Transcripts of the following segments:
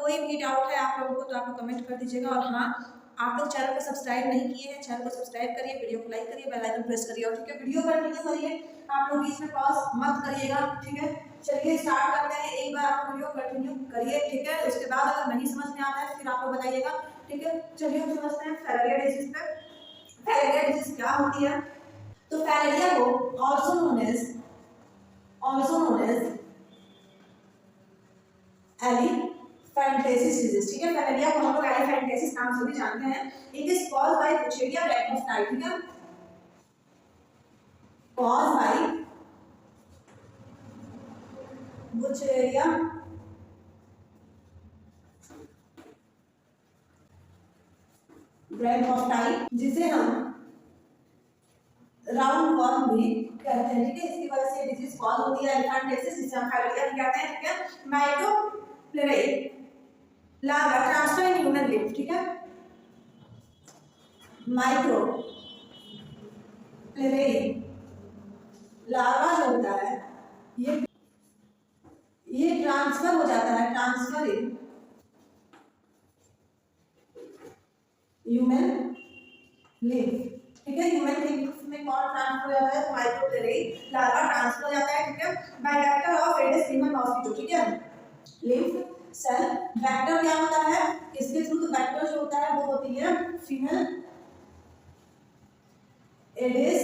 कोई भी डाउट है आप लोगों को तो आप लोग कमेंट कर दीजिएगा। और हाँ, आप लोग चैनल को सब्सक्राइब नहीं किए हैं, चैनल को सब्सक्राइब करिए, वीडियो को लाइक करिए, बेल आइकन प्रेस करिए। और ठीक है, वीडियो कंटिन्यू करिए, आप लोग बीच में पॉज मत करिएगा। ठीक है, चलिए स्टार्ट करते हैं। एक बार आप वीडियो कंटिन्यू करिए, ठीक है। उसके बाद अगर नहीं समझ में आता है फिर आप लोग बताइएगा, ठीक है। चलिए हम समझते हैं फैलेरिया डिजीज पे। फैलेरिया डिजीज क्या होती है? तो फैलेरिया को also known as elephantiasis disease, ठीक है। फैलेरिया को हम लोग एलिफेंटेसिस नाम से भी जानते हैं। इट इज कॉज्ड बाय बुचेरिया ब्रैक्टोस्टाई, ठीक है, कॉज्ड बाय बुचेरिया ब्रैक्टोस्टाई, जिसे हम राउंड वर्म भी कहते हैं, ठीक है। इसकी वजह से डिजीज कॉज होती है एलिफेंटेसिस, जिसे हम फैलेरिया भी कहते हैं, ठीक है। Microfilariae larva transfer in human lymph, ठीक है। माइक्रोप्लेरे लार्वा जो होता है ये ट्रांसफर हो जाता है, ट्रांसफर इन ह्यूमन लिम्फ, ठीक है। ह्यूमन लिम्फ में कौन ट्रांसफर हो जाता है? माइक्रोप्लेरे लार्वा ट्रांसफर हो जाता है, ठीक है, by vector of Aedes human mosquito, ठीक है। लिम्फ सेल वेक्टर क्या होता है इसके थ्रू? तो वेक्टर जो होता है वो होती है फीमेल एडिस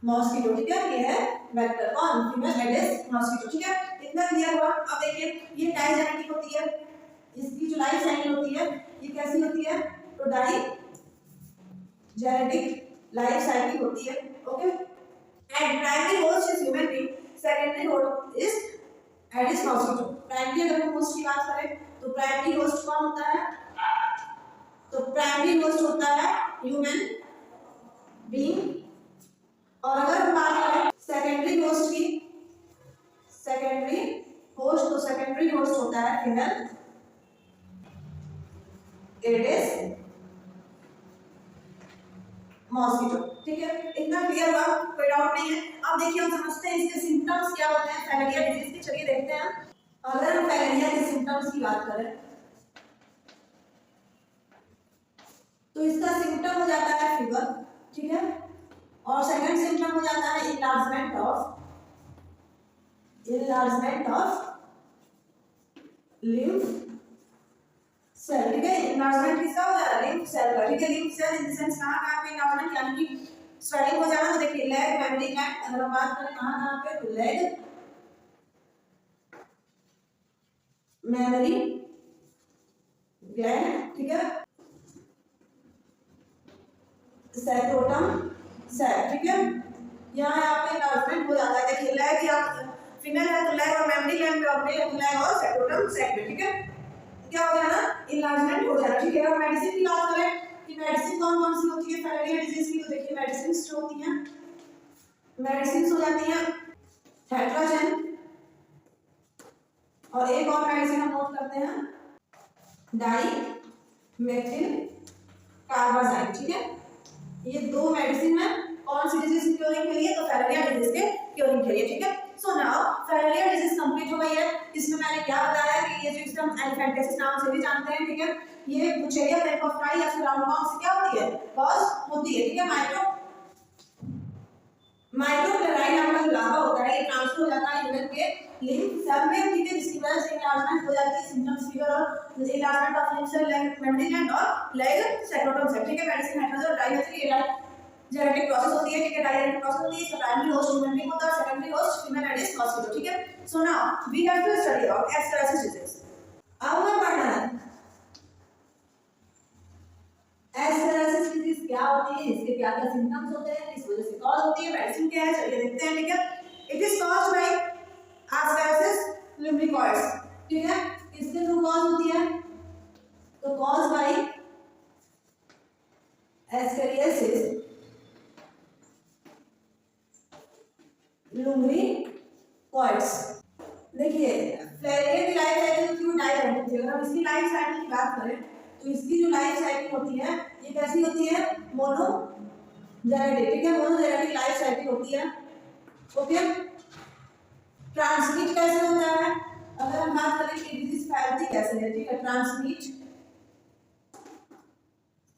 मॉस्किटो, ठीक है। ये है वेक्टर, कौन? फीमेल एडिस मॉस्किटो, ठीक है। इतना क्लियर हुआ? अब देखिए ये डाइजेनेटिक होती है, इसकी जो लाइफ साइकिल होती है ये कैसी होती है? तो डाइजेनेटिक लाइफ साइकिल होती है, okay. And primary host is human being, secondary host is Aedes mosquito. Primary अगर हम होस्ट की बात करें तो प्राइमरी होस्ट कौन होता है? तो प्राइमरी होस्ट होता है ह्यूमन बीइंग। और अगर हम बात करें सेकेंडरी होस्ट की, सेकेंडरी होस्ट, तो सेकेंडरी होस्ट होता है फीमेल एडिस मॉस्किटो, ठीक है। इतना क्लियर हुआ? कोई डाउट नहीं है? अब देखिए हम समझते हैं इसके सिम्टम्स क्या होते हैं फैलेरिया डिजीज के। चलिए देखते हैं। अगर हम फैलेरिया के सिम्टम्स की बात करें तो इसका सिम्टम हो जाता है फीवर, ठीक है। और सेकंड सिम्टम हो जाता है इनलार्जमेंट ऑफ लिम्फ सेल, ठीक है। इनलार्जमेंट किसका हो जाता है? लिम्फ सेल का, ठीक है। Lymph cell in the sense कहां पे इनलार्जमेंट, यानी कि स्वेलिंग हो जाना। तो देखिए लेग, मेमोरी ग्लैंड, अगर हम बात करें कहां पे, तो लेग, मेमोरी ग्लैंड, ठीक है, सैक्रोटम सेल, ठीक है। यहाँ पे इनलार्जमेंट हो जाता है। देखिए लेग या फीमेल है तो लेग और मेमोरी ग्लैंड पे, और मेल है तो लेग और सैक्रोटम सेल पे, ठीक है। क्या हो जाना? इनलार्जमेंट हो जाना, ठीक है। अगर मेडिसिन की बात करें कि मेडिसिन कौन कौन सी होती है फैलेरिया डिजीज की, तो देखिए मेडिसिन जो होती हैं, मेडिसिन हो जाती हैं हेट्राजेन, और एक और मेडिसिन हम नोट करते हैं डाइमेथिल कार्बाजाइड, ठीक है। ये दो मेडिसिन है कौन सी डिजीज की क्योरिंग के लिए? तो फैलेरिया डिजीज के क्योरिंग के लिए, ठीक है। So now filaria disease complete हो गई है। इसमें मैंने क्या बताया कि ये जो इसे हम एलिफेंटेसिस नाम से भी जानते हैं, ठीक है, ये बुचेरिया ब्रैक्टोस्टाई या फिर राउंड वर्म से क्या होती है? कॉज होती है, ठीक है। माइक्रोप्लेराई नाम का लार्वा होता है, ये ट्रांसफर हो जाता है ह्यूमन के लिम्फ सेल में, ठीक है, जिसकी वजह से इनलार्जमेंट हो जाती है। सिम्टम्स फीवर और enlargement of lymph cell, leg, mammary gland और लेग सैक्रोटम सेल, ठीक है। मेडिसिन हेट्राजेन और डाइमेथिल जेनेटिक प्रोसेस होती है, ठीक है। डाइजेनेटिक प्रोसेस होती है। इसका प्राइमरी होस्ट ह्यूमन बीइंग होता है, secondary host female Aedes mosquito, ठीक है। So now we have to study about ascariasis disease. अब हमें पढ़ना है एस्केरियासिस डिजीज क्या होती है, इसके क्या क्या सिम्टम्स होते हैं, किस वजह से कॉज होती है, मेडिसिन क्या है, चलिए देखते हैं, ठीक है। It is caused bye ascariasis lumbricoides, ठीक है। किसके थ्रू कॉज होती है? तो कॉज बाय एस्केरियासिस लुम्ब्रिकॉइड्स। देखिए फैलेरिया की लाइफ साइकिल क्यों डाइजेनेटिक थी? अगर हम इसकी लाइफ साइकिल की बात करें तो इसकी जो लाइफ साइकिल होती है ये कैसी होती है? मोनोजेनेटिक, ठीक है। मोनोजेनेटिक लाइफ साइकिल होती है, ओके। ट्रांसमिट कैसे होता है? अगर हम बात करें कि डिजीज फैलती कैसे है, ठीक है, ट्रांसमिट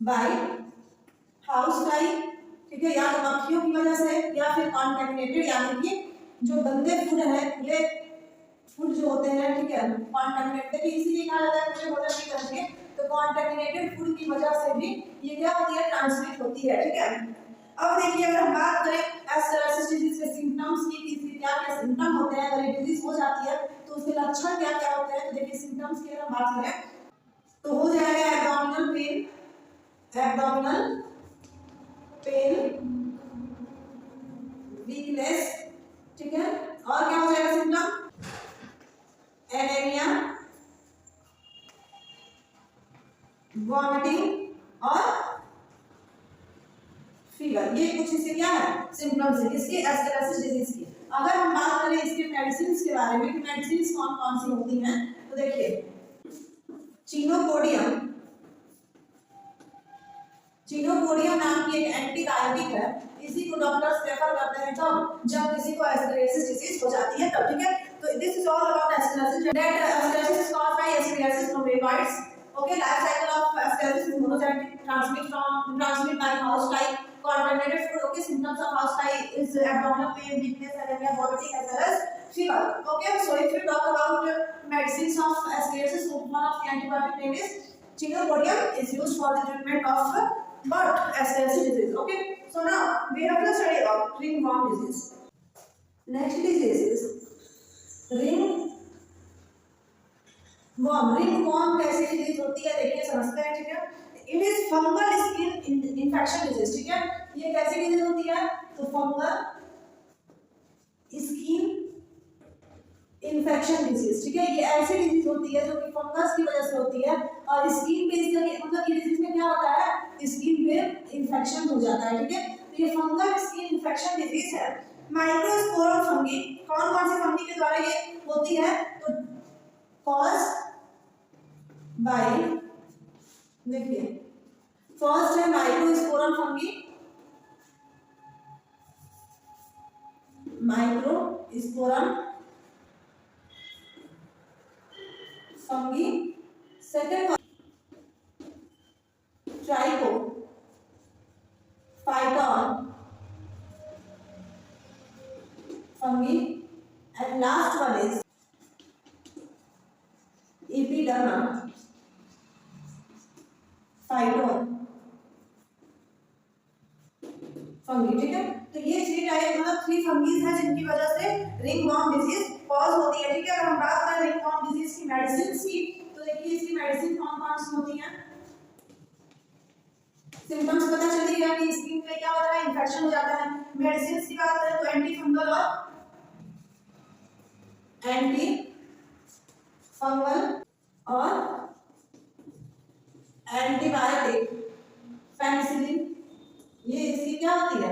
बाय हाउस फ्लाई, ठीक है, या तो मक्खियों की वजह से या फिर कॉन्टेमिनेटेड, यानी कि जो गंदे फूड है, ये फूड जो होते हैं, ठीक है, कॉन्टेमिनेटेड इसीलिए कहा जाता है, मुझे बोला नहीं करेंगे, तो कॉन्टेमिनेटेड फूड की वजह से भी ये क्या होती है, ट्रांसमिट होती है, ठीक है। अब देखिए अगर हम बात करें एस्केलेरोसिस डिजीज के सिम्टम्स की, इसके क्या क्या सिम्टम होते हैं, अगर ये डिजीज हो जाती है तो उसके लक्षण क्या क्या होते हैं, तो देखिए सिम्टम्स की अगर हम बात करें तो हो जाएगा abdominal pain, abdominal pain, weakness, ठीक है, और क्या हो जाएगा सिम्टम, एनीमिया, वॉमिटिंग और फीवर, ये कुछ इसके क्या है सिम्टम्स है इसके एस्केलेरोसिस डिजीज की। अगर हम बात करें इसके मेडिसिन के बारे में कि मेडिसिन कौन कौन सी होती हैं, तो देखिए चिनोपोडियम, चिनोपोडियम नाम की एक एंटीबायोटिक है, इसी को डॉक्टर्स प्रेफर करते हैं जब किसी को एस्केलेरोसिस डिजीज हो जाती है तब, ठीक है। तो this is all about ascariasis, that ascariasis is caused by Ascaris नोवेनॉइड्स, okay, life cycle of ascaris is monozygotic, transmit by housefly, contaminated food, okay, symptoms of housefly is abdominal pain, weakness, anemia, vomiting as well as fever, okay. So if you talk about medicines of ascaris, so one of the antibiotic name is Chinopodium, is used for the treatment of but ascaris disease, okay. So now we have to study about ringworm disease. Next disease is ringworm, ringworm कैसे disease होती है, देखिए समझते हैं, ठीक है। It is fungal skin infection disease, ठीक है, ये कैसी डिजीज होती है, तो फंगल स्किन इन्फेक्शन डिजीज, ठीक है, ये ऐसी डिजीज होती है जो कि फंगस की वजह से होती है और स्किन पे इसका मतलब ये डिजीज में क्या होता है, स्किन पे इन्फेक्शन हो जाता है, ठीक है। तो ये फंगल स्किन इन्फेक्शन डिजीज है। माइक्रोस्पोरम फंगी, कौन कौन सी फंगी के द्वारा ये होती है, तो caused by, देखिए फर्स्ट है microsporum fungi, microsporum fungi, second trichophyton fungi, and last one is epidermophyton fungi, ठीक है। तो ये 3 टाइप मतलब 3 फंगीज हैं जिनकी वजह से रिंगवॉर्म डिजीज कॉज होती है, ठीक है। अगर हम बात करें रिंगवॉर्म डिजीज की मेडिसिन की, तो देखिए इसकी मेडिसिन कौन कौन सी होती हैं, सिम्टम्स पता चल गया कि स्किन पे क्या होता है, इन्फेक्शन हो जाता है। मेडिसिन की बात करें तो एंटी फंगल और एंटी फंगल और एंटीबायोटिक, पेनिसिलिन, ये इसकी क्या होती है,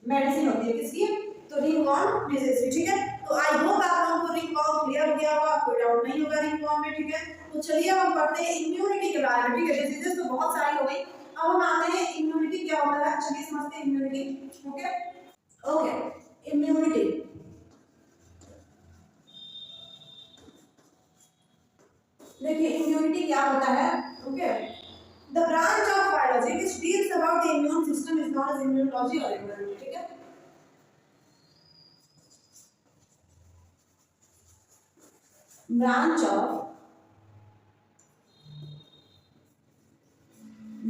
मेडिसिन होती है किसकी, तो रिंगवॉर्म डिजीज की, ठीक है। तो आई होप आप लोगों को रिंगवॉर्म क्लियर हो गया होगा, कोई डाउट नहीं होगा रिंगवॉर्म में, ठीक है। तो चलिए अब हम पढ़ते हैं इम्यूनिटी के बारे में, ठीक है। डिजीजेस तो बहुत सारी हो गई, अब हम आते हैं इम्यूनिटी क्या होता है, चलिए समझते हैं इम्यूनिटी, ओके। इम्यूनिटी देखिए इम्यूनिटी क्या होता है, okay. The branch of biology which deals about the immune system is known as immunology और इम्यूनिटी, ठीक है। Branch of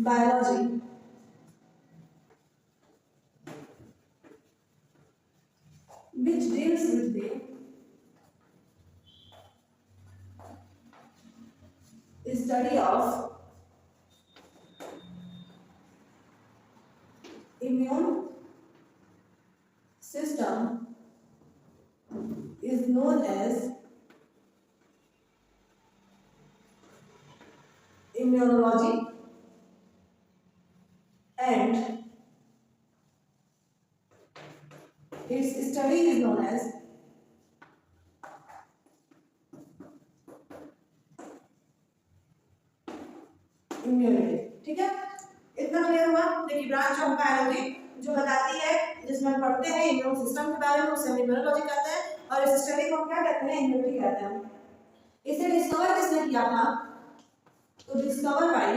biology which deals with the study of immune system is known as immunology and its study is known as immunity, ठीक है। इतना clear हुआ। देखिए branch of biology जो बताती है, जिसमें हम पढ़ते हैं इम्यून सिस्टम के बारे में, उसे इम्यूनोलॉजी कहते हैं। और इस स्टडी को हम क्या कहते हैं, इम्यूनिटी कहते हैं। इसे डिस्कवर किसने किया था, तो discover by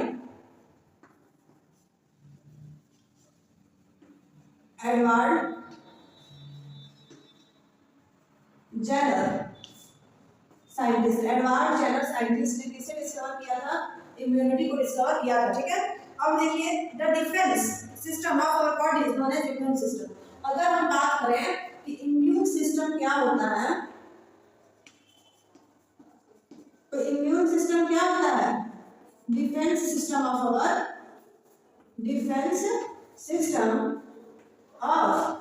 Edward Jenner scientist. Edward Jenner scientist ने किसे डिस्कवर किया था, इम्यूनिटी को डिस्कवर किया था, ठीक है। अब देखिए the defence system of our body is known as immune system. अगर हम बात करें कि इम्यून सिस्टम क्या होता है, तो इम्यून सिस्टम क्या होता है, defence system of our, defence system of,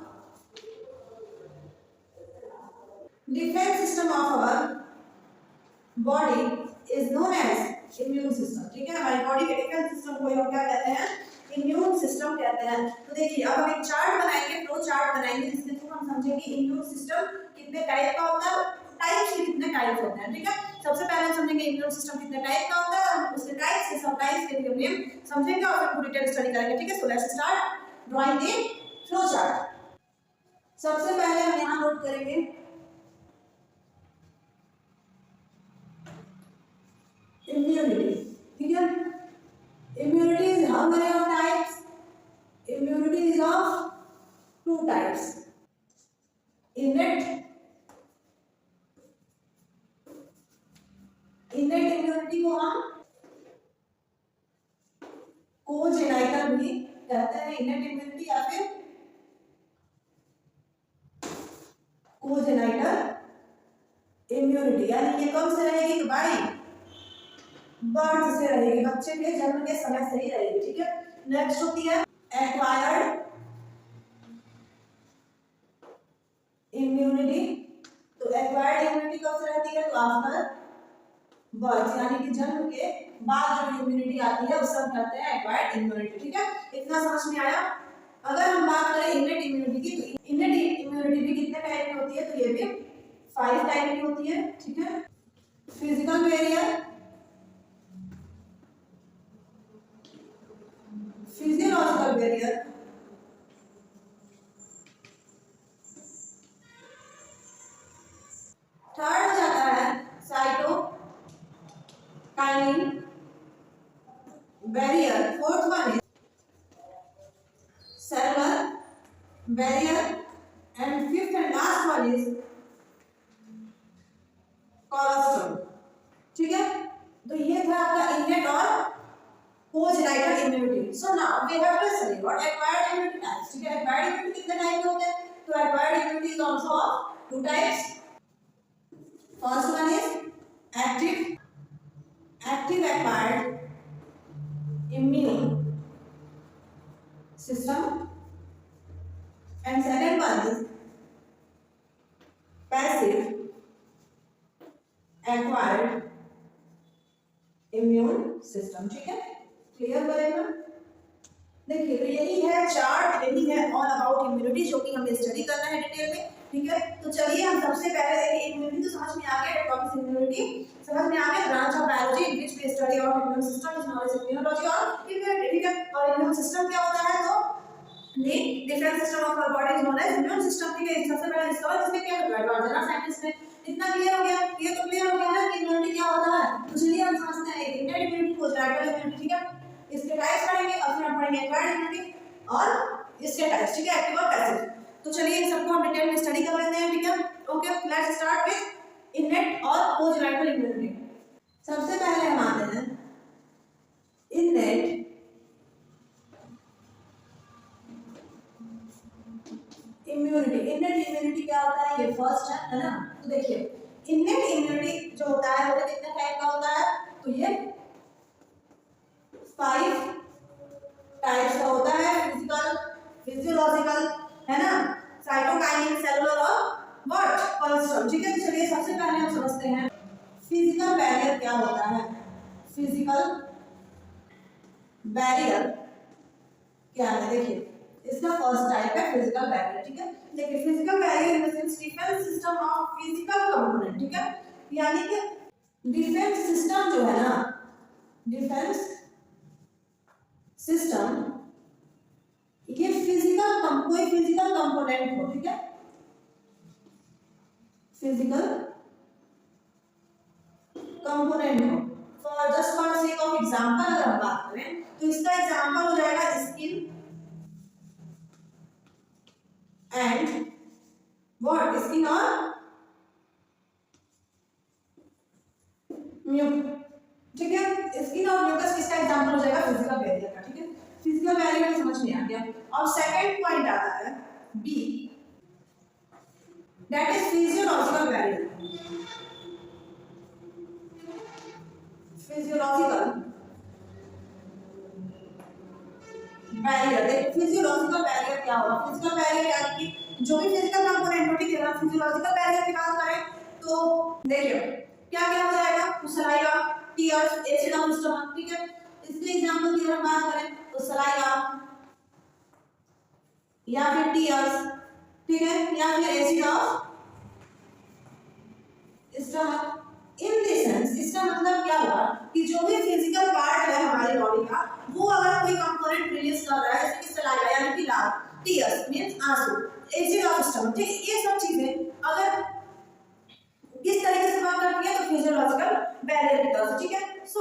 defence system of our body is known as immune system, ठीक है। हमारी बॉडी के डिफेंस सिस्टम को हम क्या कहते हैं, इम्यून सिस्टम कहते हैं। तो देखिए अब हम एक चार्ट बनाएंगे, फ्लो चार्ट बनाएंगे, जिसके थ्रू हम समझेंगे इम्यून सिस्टम कितने टाइप का होता है, टाइप्स के कितने टाइप होते हैं, ठीक है। सबसे पहले हम समझेंगे इम्यून सिस्टम कितने टाइप का होता है, और उसके टाइप से सब टाइप्स के लिए हम समझेंगे और फिर पूरी डिटेल स्टडी करेंगे, ठीक है। So let's start drawing the flow chart. सबसे पहले हम यहां नोट करेंगे immunity, ठीक है। immunity is how many of types, immunity is of two types, innate immunity को हम कोजेनाइटल भी कहते हैं, innate immunity या फिर कोजेनाइटल immunity, यानी ये कब से रहेगी, भाई बर्थ से रहेगी, बच्चे के जन्म के समय से ही रहेगी, ठीक है। नेक्स्ट होती है एक्वायर्ड इम्यूनिटी। तो एक्वायर्ड इम्यूनिटी कब से रहती है, तो आफ्टर बर्थ, यानी कि जन्म के बाद जो इम्यूनिटी आती है उसे हम कहते हैं एक्वायर्ड इम्यूनिटी, ठीक है। इतना समझ में आया। अगर हम बात करें इनेट इम्यूनिटी की, तो इनेट इम्यूनिटी भी कितने टाइप की होती है, तो ये भी 5 टाइप की होती है, ठीक है। Physical barrier, physiological barrier, third हो जाता है cytokinin barrier, fourth one is cellular barrier, and fifth and last one is cholesterol, ठीक है। तो ये था आपका इनेट और congenital immunity. So now we have to study what acquired immunity types, ठीक है। एक्वायर्ड इम्यूनिटी कितने टाइप के होते हैं, तो acquired immunity is also of two types. First one is active acquired immune system, and second one is passive acquired immune system, ठीक है। Clear करेगा। देखिए तो यही है चार्ट, यही है ऑल अबाउट इम्यूनिटी, जो कि हमें स्टडी करना है डिटेल में, ठीक है। तो चलिए हम सबसे पहले देखिए इम्यूनिटी तो समझ में आ गया, टॉपिक इम्यूनिटी समझ में आ गया, branch of biology in which we study of immune system is known as immunology और इम्यूनिटी, ठीक है। और इम्यून सिस्टम क्या होता है, तो the defense system of our body is known as immune system, ठीक है। सबसे पहले डिस्कवर किसने किया, एडवर्ड जेनर साइंटिस्ट ने। इतना क्लियर हो गया, ये तो क्लियर हो गया ना कि इम्यूनिटी क्या होता है। तो चलिए हम समझते हैं इनेट इम्यूनिटी, कोजेनाइटल इम्यूनिटी, ठीक है। इसके टाइप्स पढ़ेंगे और फिर हम पढ़ेंगे एक्वायर्ड इम्यूनिटी और इसके टाइप्स, ठीक है, एक्टिव और पैसिव। तो चलिए इन सबको हम डिटेल में स्टडी कर लेते हैं, ठीक है। ओके, लेट्स स्टार्ट विद इनेट और कोजेनाइटल इम्यूनिटी। सबसे पहले हम आते हैं इनेट इम्यूनिटी। इनेट इम्यूनिटी क्या होता है, ये फर्स्ट है ना। तो देखिए इनेट इम्यूनिटी जो होता है वो कितने टाइप का होता है, तो ये 5 टाइप्स का होता है। फिजिकल, फिजियोलॉजिकल, है ना, साइटोकाइनिन, सेलुलर और व्हाट, कोलेस्ट्रॉल, ठीक है। चलिए सबसे पहले हम समझते हैं फिजिकल बैरियर क्या होता है। फिजिकल बैरियर क्या है, देखिए इसका फर्स्ट टाइप है फिजिकल बैरियर, ठीक है। देखिए physical barrier in the sense defence system of physical component, ठीक है। यानी कि डिफेंस सिस्टम जो है ना, डिफेंस सिस्टम ये फिजिकल कोई फिजिकल कंपोनेंट हो, ठीक है। फिजिकल कंपोनेंट हो। फॉर सेक ऑफ एग्जांपल अगर हम बात करें तो इसका एग्जांपल हो जाएगा स्किन एंड व्हाट, स्किन और ठीक है, स्किन और म्यूकस किसका एग्जांपल हो जाएगा, फिजिकल बैरियर का। ठीक है, फिजिकल बैरियर समझ में आ गया। अब सेकंड पॉइंट आता है B, that is physiological barrier. Physiological barrier, देखो फिजियोलॉजिकल बैरियर क्या होगा। फिजिकल बैरियर यानी कि जो भी फिजिकल कंपोनेंट हो, ठीक है ना। फिजियोलॉजिकल बैरियर की बात करें तो देखिए क्या क्या हो जाएगा, saliva, tears, acid of stomach. ठीक है, इसके एग्जांपल की अगर हम बात करें तो सलाइवा या फिर टीयर्स, ठीक है, या फिर acid of stomach. In the sense, इसका मतलब क्या हुआ कि जो भी फिजिकल पार्ट है हमारी बॉडी का, वो अगर कोई कंपोनेंट रिलीज कर रहा है जैसे कि सलाइवा यानी कि लाल, टीयर्स मींस आंसू, एसिड ऑफ स्टमक, ठीक है, ये सब चीजें अगर किस तरीके से वर्क करती है तो फिजियोलॉजिकल बैरियर की तरफ से। ठीक है, सो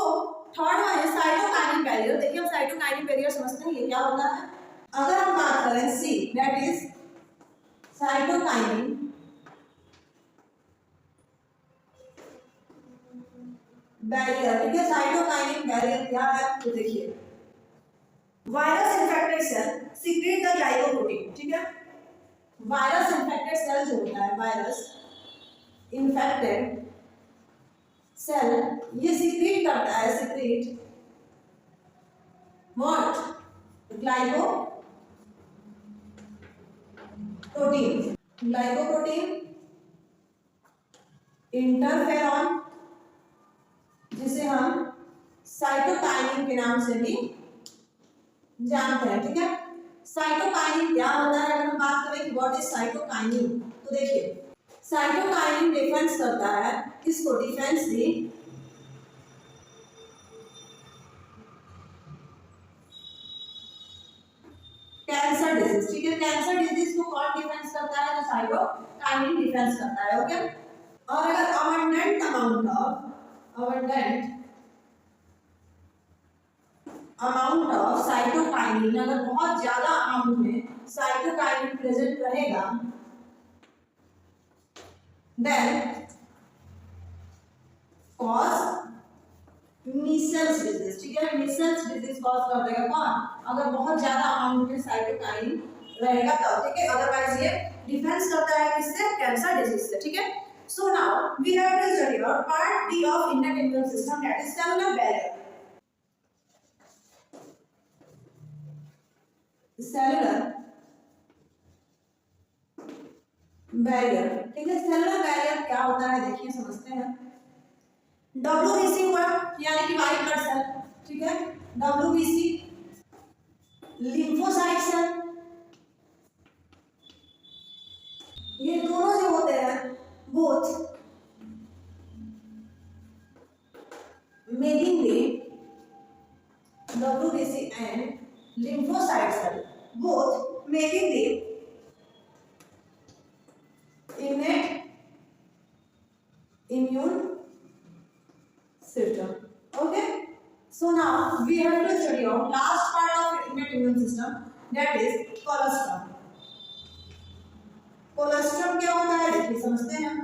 थर्ड वन है साइटोकाइनिन बैरियर। देखिए हम साइटोकाइनिन बैरियर समझते हैं ये क्या होता है। अगर हम बात करें C, that is cytokinin barrier. ठीक है, साइटोकाइनिन बैरियर क्या है तो देखिए virus infected cell secrete the glycoprotein. ठीक है, वायरस इन्फेक्टेड सेल जो होता है, वायरस इन्फेक्टेड सेल ये सीक्रेट करता है, secrete what, glycoprotein. Glycoprotein, interferon जिसे हम साइटोकाइनिन के नाम से भी जानते हैं। ठीक है, साइटोकाइनिन क्या होता है, अगर हम बात करें कि व्हाट इज साइटोकाइनिन तो देखिए साइटोकाइनिन डिफेंस करता है, किसको, डिफेंस दी कैंसर डिजीज। ठीक है, कैंसर डिजीज को कौन डिफेंस करता है, तो साइटोकाइनिन डिफेंस करता है। ओके, और अगर अबंडेंट अमाउंट ऑफ साइटोकाइनिन, अगर बहुत ज्यादा अमाउंट में साइटोकाइनिन प्रेजेंट रहेगा, देन कॉज मीसल्स डिजीज। ठीक है, मीसल्स डिजीज कॉज कर देगा कौन, अगर बहुत ज्यादा अमाउंट में साइटोकाइनिन रहेगा तब। ठीक है, अदरवाइज ये डिफेंस करता है किससे, कैंसर डिजीज से। ठीक है, so now we have to study about part D of innate immune system, that is cellular barrier. Cellular barrier, ठीक है, सेलुलर बैरियर क्या होता है देखिए समझते हैं। WBC हुआ यानी कि व्हाइट ब्लड सेल। ठीक है, WBC, लिम्फोसाइट सेल, ये दोनों जो होते हैं both making the WBC and lymphocyte cell both making the innate immune system. Okay, so now we have to study our last part of innate immune system, that is colostrum. Colostrum क्या होता है देखिए समझते हैं।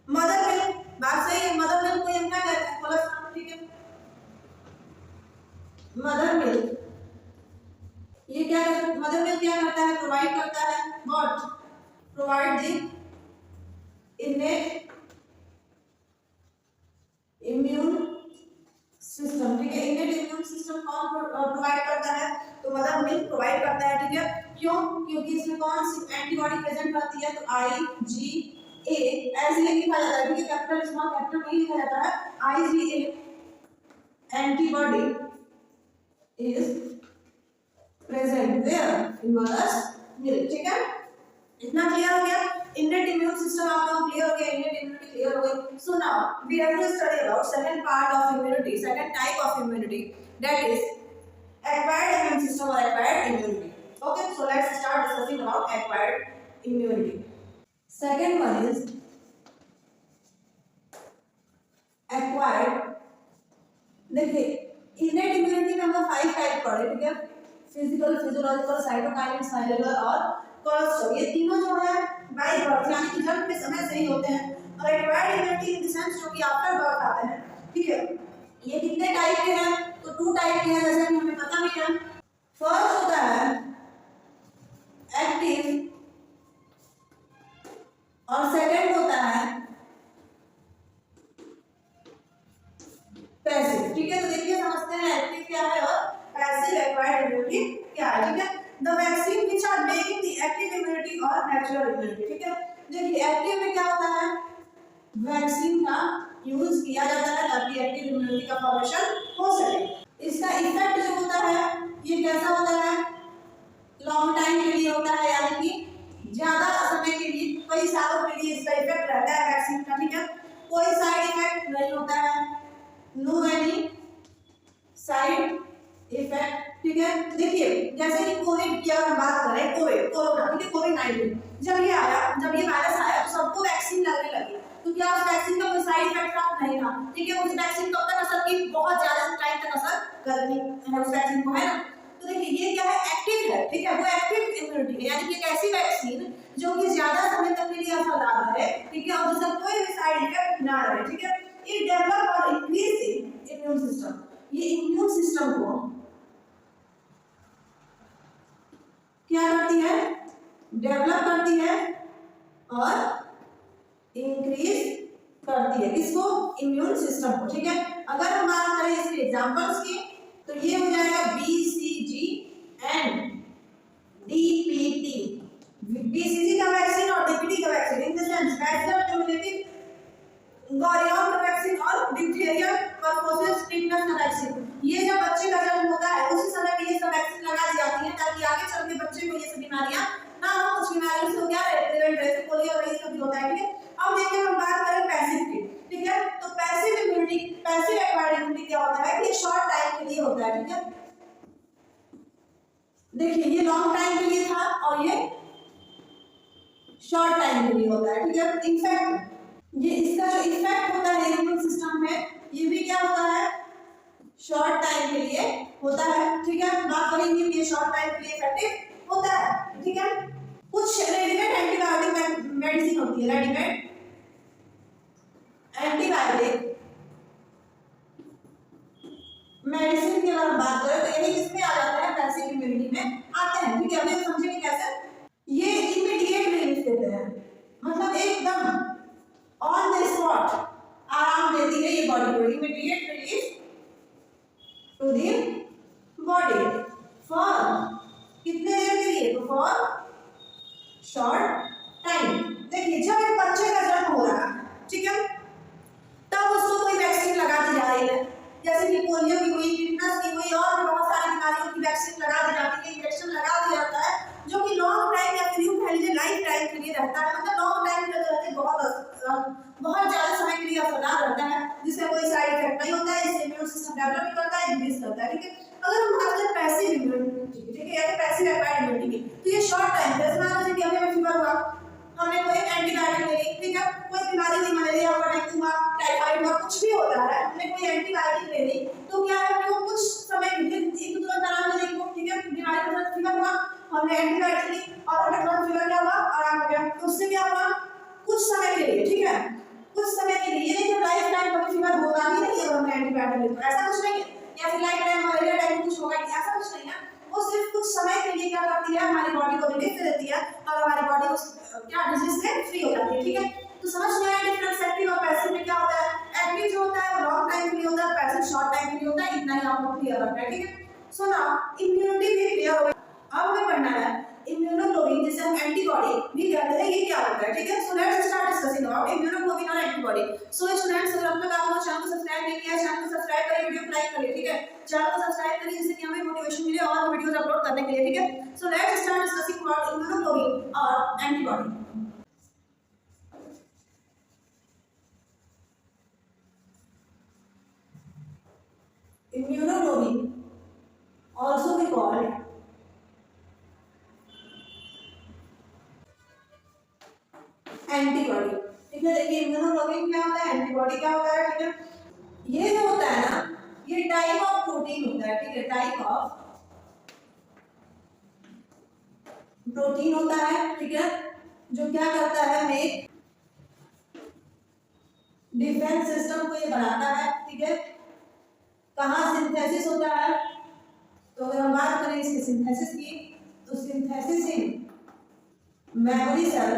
Mother milk, बात सही है, mother milk को हम क्या कहते हैं, कोलोस्ट्रम। ठीक है, मदर मिल्क ये क्या, मदर मिल्क क्या करता है, प्रोवाइड करता है what, provide the innate immune system. ठीक है, इन्नेट इम्यून सिस्टम कौन प्रोवाइड करता है, तो मदर मिल्क प्रोवाइड करता है। ठीक है, क्यों, क्योंकि इसमें कौन सी एंटीबॉडी प्रेजेंट रहती है, तो IgA ऐसे ही लिखा जाता है। ठीक है, कैपिटल स्मॉल कैपिटल नहीं लिखा जाता है, IgA antibody is present where in mother's milk। ठीक है, इतना क्लियर हो गया। इन्नेट इम्यून सिस्टम आप लोग क्लियर हो गया, इन्नेट इम्यूनिटी क्लियर हो गई। So now we have to study about second part of immunity, second type of immunity, that is acquired immune system or acquired immunity. Okay, so let's start discussing about acquired immunity. Second one is acquired, देखिए innate immunity में हम लोग 5 type पढ़े, ठीक है, physical, physiological, साइटोकाइनेट, cellular और cholesterol. ये तीनों जो है बाय बर्थ यानी कि जन्म के समय से ही होते हैं, और acquired immunity in the sense जो कि आफ्टर बर्थ आते हैं, ठीक है। ये कितने टाइप के हैं? तो 2 टाइप के हैं, जैसे कि हमें पता भी है। फर्स्ट होता है एक्टिव और सेकंड होता है पैसिव, ठीक है। तो देखिए समझते हैं एक्टिव क्या है और पैसिव एक्वायर्ड इम्यूनिटी क्या है, ठीक है। The vaccine which are making the active immunity और नेचुरल इम्यूनिटी, ठीक है। देखिए एक्टिव में क्या होता है, वैक्सीन का यूज किया जाता है ताकि एक्टिव इम्यूनिटी का फॉर्मेशन हो सके। इसका इफेक्ट जो होता है ये कैसा होता है, लॉन्ग टाइम के लिए होता है, यानी कि ज्यादा समय के लिए, कई सालों के लिए इसका इफेक्ट रहता है वैक्सीन का, ठीक है। कोई साइड इफेक्ट नहीं होता है, नो एनी साइड इफेक्ट, ठीक है। देखिए जैसे कि कोविड की अगर बात करें, कोविड, कोरोना, ठीक है, कोविड-19 जब ये आया, जब ये वायरस आया तो सबको वैक्सीन लगने लगी, तो क्या उस वैक्सीन का कोई साइड इफेक्ट नहीं था, ठीक है। उस वैक्सीन कब तक असर की, बहुत ज्यादा टाइम तक असर करनी है उस वैक्सीन को, है ना। तो देखिए ये क्या है, एक्टिव है, ठीक है, वो एक्टिव इम्यूनिटी है, यानी कि एक ऐसी वैक्सीन जो कि ज्यादा समय तक के लिए असरदार रहे, ठीक है, और जिसका कोई भी साइड इफेक्ट ना रहे, ठीक है। इट डेवलप और इंक्रीज द इम्यून सिस्टम, ये इम्यून सिस्टम को क्या करती है, डेवलप करती है और इंक्रीज करती है, किसको, इम्यून सिस्टम को, ठीक है। अगर हम बात करें इसके एग्जांपल्स की तो ये हो जाएगा बीसीजी एंड डीपीटी। बीसीजी का वैक्सीन और डीपीटी का vaccine, in the sense bacterial nucleotide Guerin का वैक्सीन और डिप्थीरिया परपोसिस टिटनस का वैक्सीन। ये जब बच्चे का जन्म होता है उसी समय पे ये सब वैक्सीन लगा दी जाती है ताकि आगे चल के बच्चे को ये सब बीमारियां ना हो, कुछ बीमारियों से क्या रहे, प्रिवेंट रहे, पोलियो और ये सब भी होता है, ठीक है। अब देखिए हम बात करें पैसिव की, ठीक है। तो passive immunity, passive acquired immunity क्या होता है कि शॉर्ट टाइम के लिए होता है, ठीक है। देखिए ये लॉन्ग टाइम के लिए था और ये शॉर्ट टाइम के लिए होता है, ठीक है। इनफैक्ट ये इसका जो इफेक्ट होता है इम्यून सिस्टम में, ये भी क्या होता है, शॉर्ट टाइम के लिए होता है, ठीक है। बात करेंगे ये शॉर्ट टाइम के लिए इफेक्टिव होता है, ठीक है। कुछ रेडीमेड एंटीबायोटिक मेडिसिन होती है, रेडीमेड एंटीबायोटिक मेडिसिन की अगर बात करें तो यही किसमें आ जाता है, पैसिव इम्यूनिटी में आते हैं, ठीक है। अब ये समझेंगे कैसे, ये इमीडिएट रिलीफ देते हैं, मतलब एकदम ऑन द स्पॉट आराम देती है ये बॉडी को, immediate relief to the body for कितने देर के लिए, तो फॉर शॉर्ट टाइम। देखिए जब एक बच्चे का जन्म हो रहा है, ठीक है, तब उसको कोई वैक्सीन लगा दी जा रही है, जैसे कि पोलियो की हुई, टिटनस की हुई, और भी बहुत सारी बीमारियों की वैक्सीन लगा दी जाती है, इंजेक्शन लगा दिया जाता है, जो कि लॉन्ग टाइम या फिर यूं कह लीजिए लाइफ टाइम के लिए रहता है, मतलब लॉन्ग टाइम के लिए रहते, बहुत ज्यादा समय के लिए असरदार रहता है, जिससे कोई साइड इफेक्ट नहीं होता है, इससे इम्यून सिस्टम डेवलप करता है, इंक्रीज करता है, ठीक है। अगर हम बात करें पैसिव इम्यूनिटी, ठीक है, या पैसिव एक्वायर्ड इम्यूनिटी की, तो ये शॉर्ट टाइम, जैसे मान लीजिए कि हमें फीवर हुआ, हमने कोई एंटीबायोटिक ले ली, ठीक है, कोई बीमारी हुई, मलेरिया हुआ, डेंगू हुआ, टाइफाइड हुआ, कुछ भी होता है, हमने कोई एंटीबायोटिक ले ली, तो क्या है कि वो कुछ समय के लिए एक तो तुरंत आराम मिलेगी, ठीक है, बीमारी का तुरंत फीवर हुआ, हमने एंटीबायोटिक ली और हमें तुरंत फीवर क्या हुआ, आराम हो गया, तो उससे क्या हुआ, कुछ समय के लिए, ठीक है, कुछ समय के लिए, ये नहीं लाइफ टाइम कभी फीवर होगा ही नहीं अगर हमने एंटीबायोटिक ली, तो ऐसा कुछ नहीं है, या फिर लाइफ टाइम मलेरिया डेंगू कुछ होगा, ऐसा कुछ नहीं है। वो सिर्फ कुछ समय के लिए क्या करती है, हमारी बॉडी को रिलीफ दे देती है और हमारी बॉडी क्या डिजीज से फ्री हो जाती है, ठीक है। तो समझ में आया डिफरेंस एक्टिव और पैसिव में क्या होता है। एक्टिव जो होता है वो लॉन्ग टाइम के लिए होता है, पैसिव शॉर्ट टाइम के लिए होता है, इतना ही आपको क्लियर रखना है, ठीक है। सो नाउ इम्यूनिटी भी क्लियर हो गई, अब हमें पढ़ना है इम्यूनोग्लोबिन, जिसे हम एंटीबॉडी भी कहते हैं, ये क्या होता है, ठीक है। So let's start discussing about immunoglobin और एंटीबॉडी। सो स्टूडेंट्स, अगर अब तक आपने चैनल को सब्सक्राइब नहीं किया है, चैनल को सब्सक्राइब करिए, वीडियो को लाइक करिए, ठीक है, चैनल को सब्सक्राइब करिए जिससे कि हमें मोटिवेशन मिले और वीडियोस अपलोड करने के लिए, ठीक है। So let's start discussing about immunoglobin और antibody. Immunoglobulin, also be called antibody, ठीक है। देखिए इम्यूनोग्लोबुलिन क्या होता है, एंटीबॉडी क्या होता है, ठीक है। ये जो होता है ना, ये टाइप ऑफ प्रोटीन होता है, ठीक है, टाइप ऑफ प्रोटीन होता है, ठीक है, जो क्या करता है, मेक डिफेंस सिस्टम को ये बढ़ाता है, ठीक है। कहाँ सिंथेसिस होता है, तो अगर हम बात करें इसके सिंथेसिस की, तो synthesis in memory cell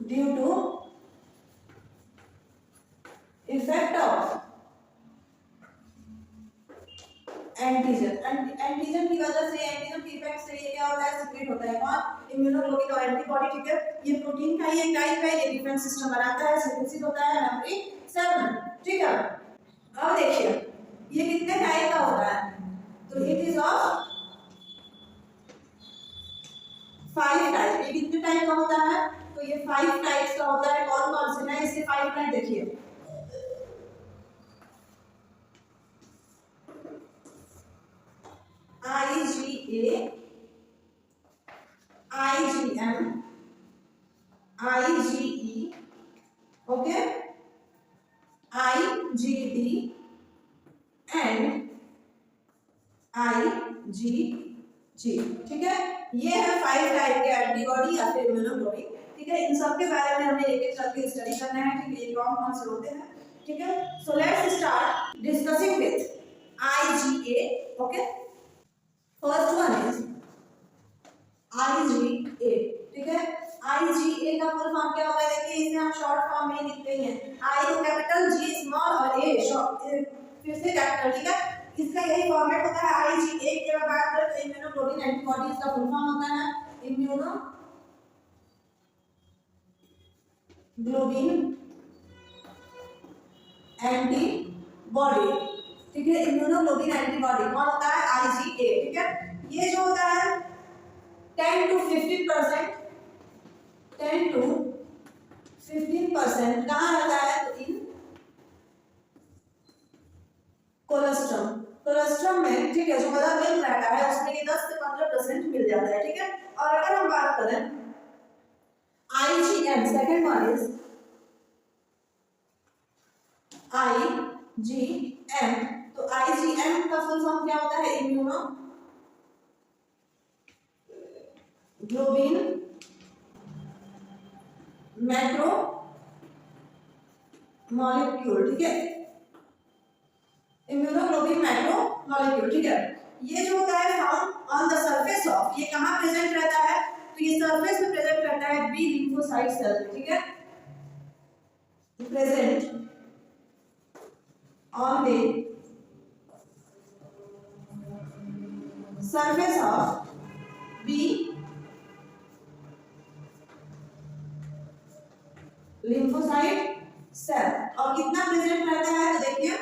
due to effect of antigen, antigen की वजह से, एंटीजन के इफेक्ट से ये क्या होता है, सीक्रेट होता है कौन, इम्यूनोग्लोबिन और एंटीबॉडी, ठीक है। ये प्रोटीन का ही एक टाइप है, ये डिफेंस सिस्टम बनाता है, सिंथेसिस होता है मेमोरी सेल में, ठीक है। अब देखिए ये कितने टाइप का होता है, तो इट इज ऑफ 5 टाइप। ये कितने टाइप का होता है, तो ये 5 टाइप्स का होता है। कौन कौन से हैं इसके 5 टाइप, देखिए IgA, IgM, IgE, okay, IgD and IgG, ठीक है। ये है 5 टाइप के एंटीबॉडी या फिर इम्यूनोग्लोबिन, ठीक है। इन सब के बारे में हमें एक एक करके स्टडी करना है, ठीक है, ये कौन कौन से होते हैं, ठीक है। So let's start discussing with IgA, okay. First one is IgA, ठीक है। IgA का फुल फॉर्म क्या होगा, देखिए इसे हम शॉर्ट फॉर्म में लिखते हैं, I कैपिटल, G स्मॉल और A शॉर्ट, फिर से कैपिटल, ठीक है। इसका यही फॉर्मेट होता है। IgA के बाद तो इम्यूनोग्लोबिन एंटीबॉडी, इसका फुल फॉर्म होता है इम्यूनोग्लोबिन एंटीबॉडी, ठीक है। इम्यूनोग्लोबिन एंटीबॉडी कौन होता है, IgA, ठीक है। ये जो होता है 10 to 15%, 10 to 15% कहाँ रहता है, तो इन कोलेस्ट्रम, कोलेस्ट्रम में, ठीक है, जो मदर मिल्क रहता है उसमें ये 10 से 15% मिल जाता है, ठीक है। और अगर हम बात करें IgM, second one is IgM, तो IgM का फुल फॉर्म क्या होता है, इम्यूनोग्लोबिन मैक्रो मॉलिक्यूल, ठीक है, इम्यूनोग्लोबिन मैक्रो मॉलिक्यूल, ठीक है। ये जो होता है found on the surface of, ये कहाँ प्रेजेंट रहता है, तो ये सरफेस में प्रेजेंट रहता है बी लिम्फोसाइट सेल, ठीक है, present on the surface of B lymphocyte cell, और कितना प्रेजेंट रहता है, तो देखिए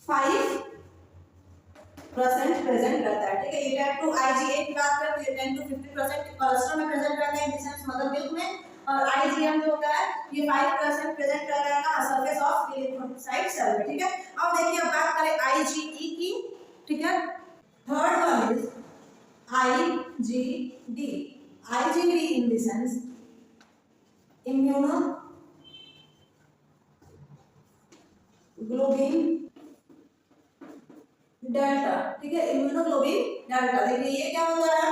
5% प्रेजेंट रहता है, ठीक है। ये 10 to IgA की बात करें तो ये 10 to 50% कोलेस्ट्रॉल में प्रेजेंट रहता है, इन सेंस मदर मिल्क में, और IgM जो होता है ये 5% प्रेजेंट रहता है कहाँ, सरफेस ऑफ लिम्फोसाइट सेल में, ठीक है। अब देखिए अब बात करें IgE की, ठीक है। Third one is IgD, IgD in the sense immunoglobulin delta, ठीक है, इम्यूनोग्लोबिन डेल्टा। देखिए ये क्या होता है,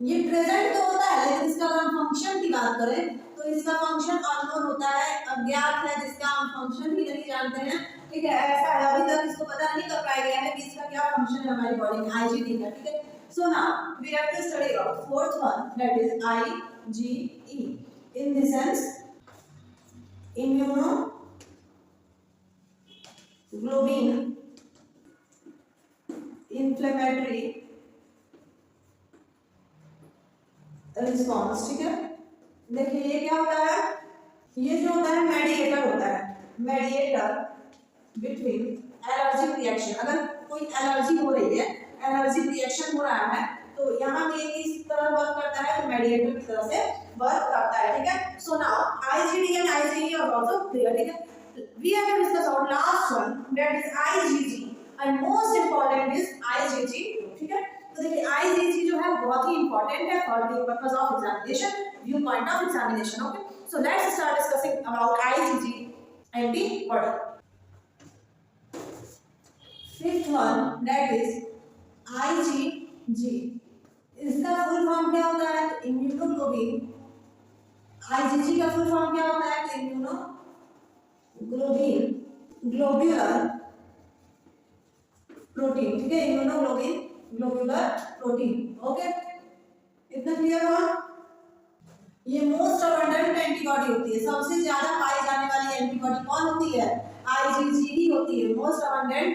ये प्रेजेंट तो होता है, लेकिन इसका अगर हम फंक्शन की बात करें तो इसका फंक्शन अननोन होता है, अज्ञात है, जिसका हम फंक्शन ही नहीं जानते हैं, ठीक है। ऐसा है अभी तक इसको पता नहीं कर पाया गया है कि इसका क्या फंक्शन है हमारी बॉडी में, IgD का, ठीक है। So now we have to study out fourth one, that is IgE, in the sense immunoglobin inflammatory response, ठीक है। देखिए ये क्या होता है, ये जो होता है मेडिएटर होता है, मेडिएटर बिटवीन एलर्जिक रिएक्शन, अगर कोई एलर्जी हो रही है, एलर्जिक रिएक्शन हो रहा है, तो यहाँ पे किस तरह वर्क करता है, तो मेडिएटर की तरह से वर्क करता है, ठीक है। So now IgD and IgE are also clear, ठीक है। We have to discuss our last one, that is IgG, and most important is IgG, ठीक है। तो देखिए IgG जो है बहुत ही इंपॉर्टेंट है for the purpose of examination, view point of examination, okay. So let's start discussing about IgG antibody. Fifth one that is IgG। इसका full form क्या होता है? इम्यूनोग्लोबिन। IgG का फुल फॉर्म क्या होता है? Immunoglobulin globular protein. ठीक है, इम्यूनोग्लोबिन ग्लोब्यूलर प्रोटीन। ओके, इतना क्लियर हुआ? ये मोस्ट अबंडेंट एंटीबॉडी होती है। सबसे ज्यादा पाई जाने वाली एंटीबॉडी कौन होती है? IgG ही होती है। मोस्ट अबंडेंट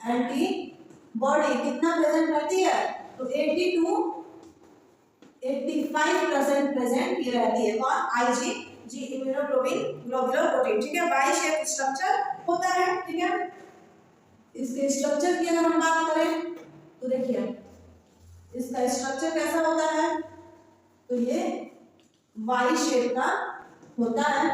एंटीबॉडी कितना प्रेजेंट करती है? तो 80 to 85% प्रेजेंट ये रहती है। कौन? IgG, immunoglobulin globular protein. ठीक है, वाई शेप स्ट्रक्चर होता है। ठीक है, इसके स्ट्रक्चर की अगर हम बात करें तो देखिए इसका स्ट्रक्चर कैसा होता है? तो ये वाई शेप का होता है।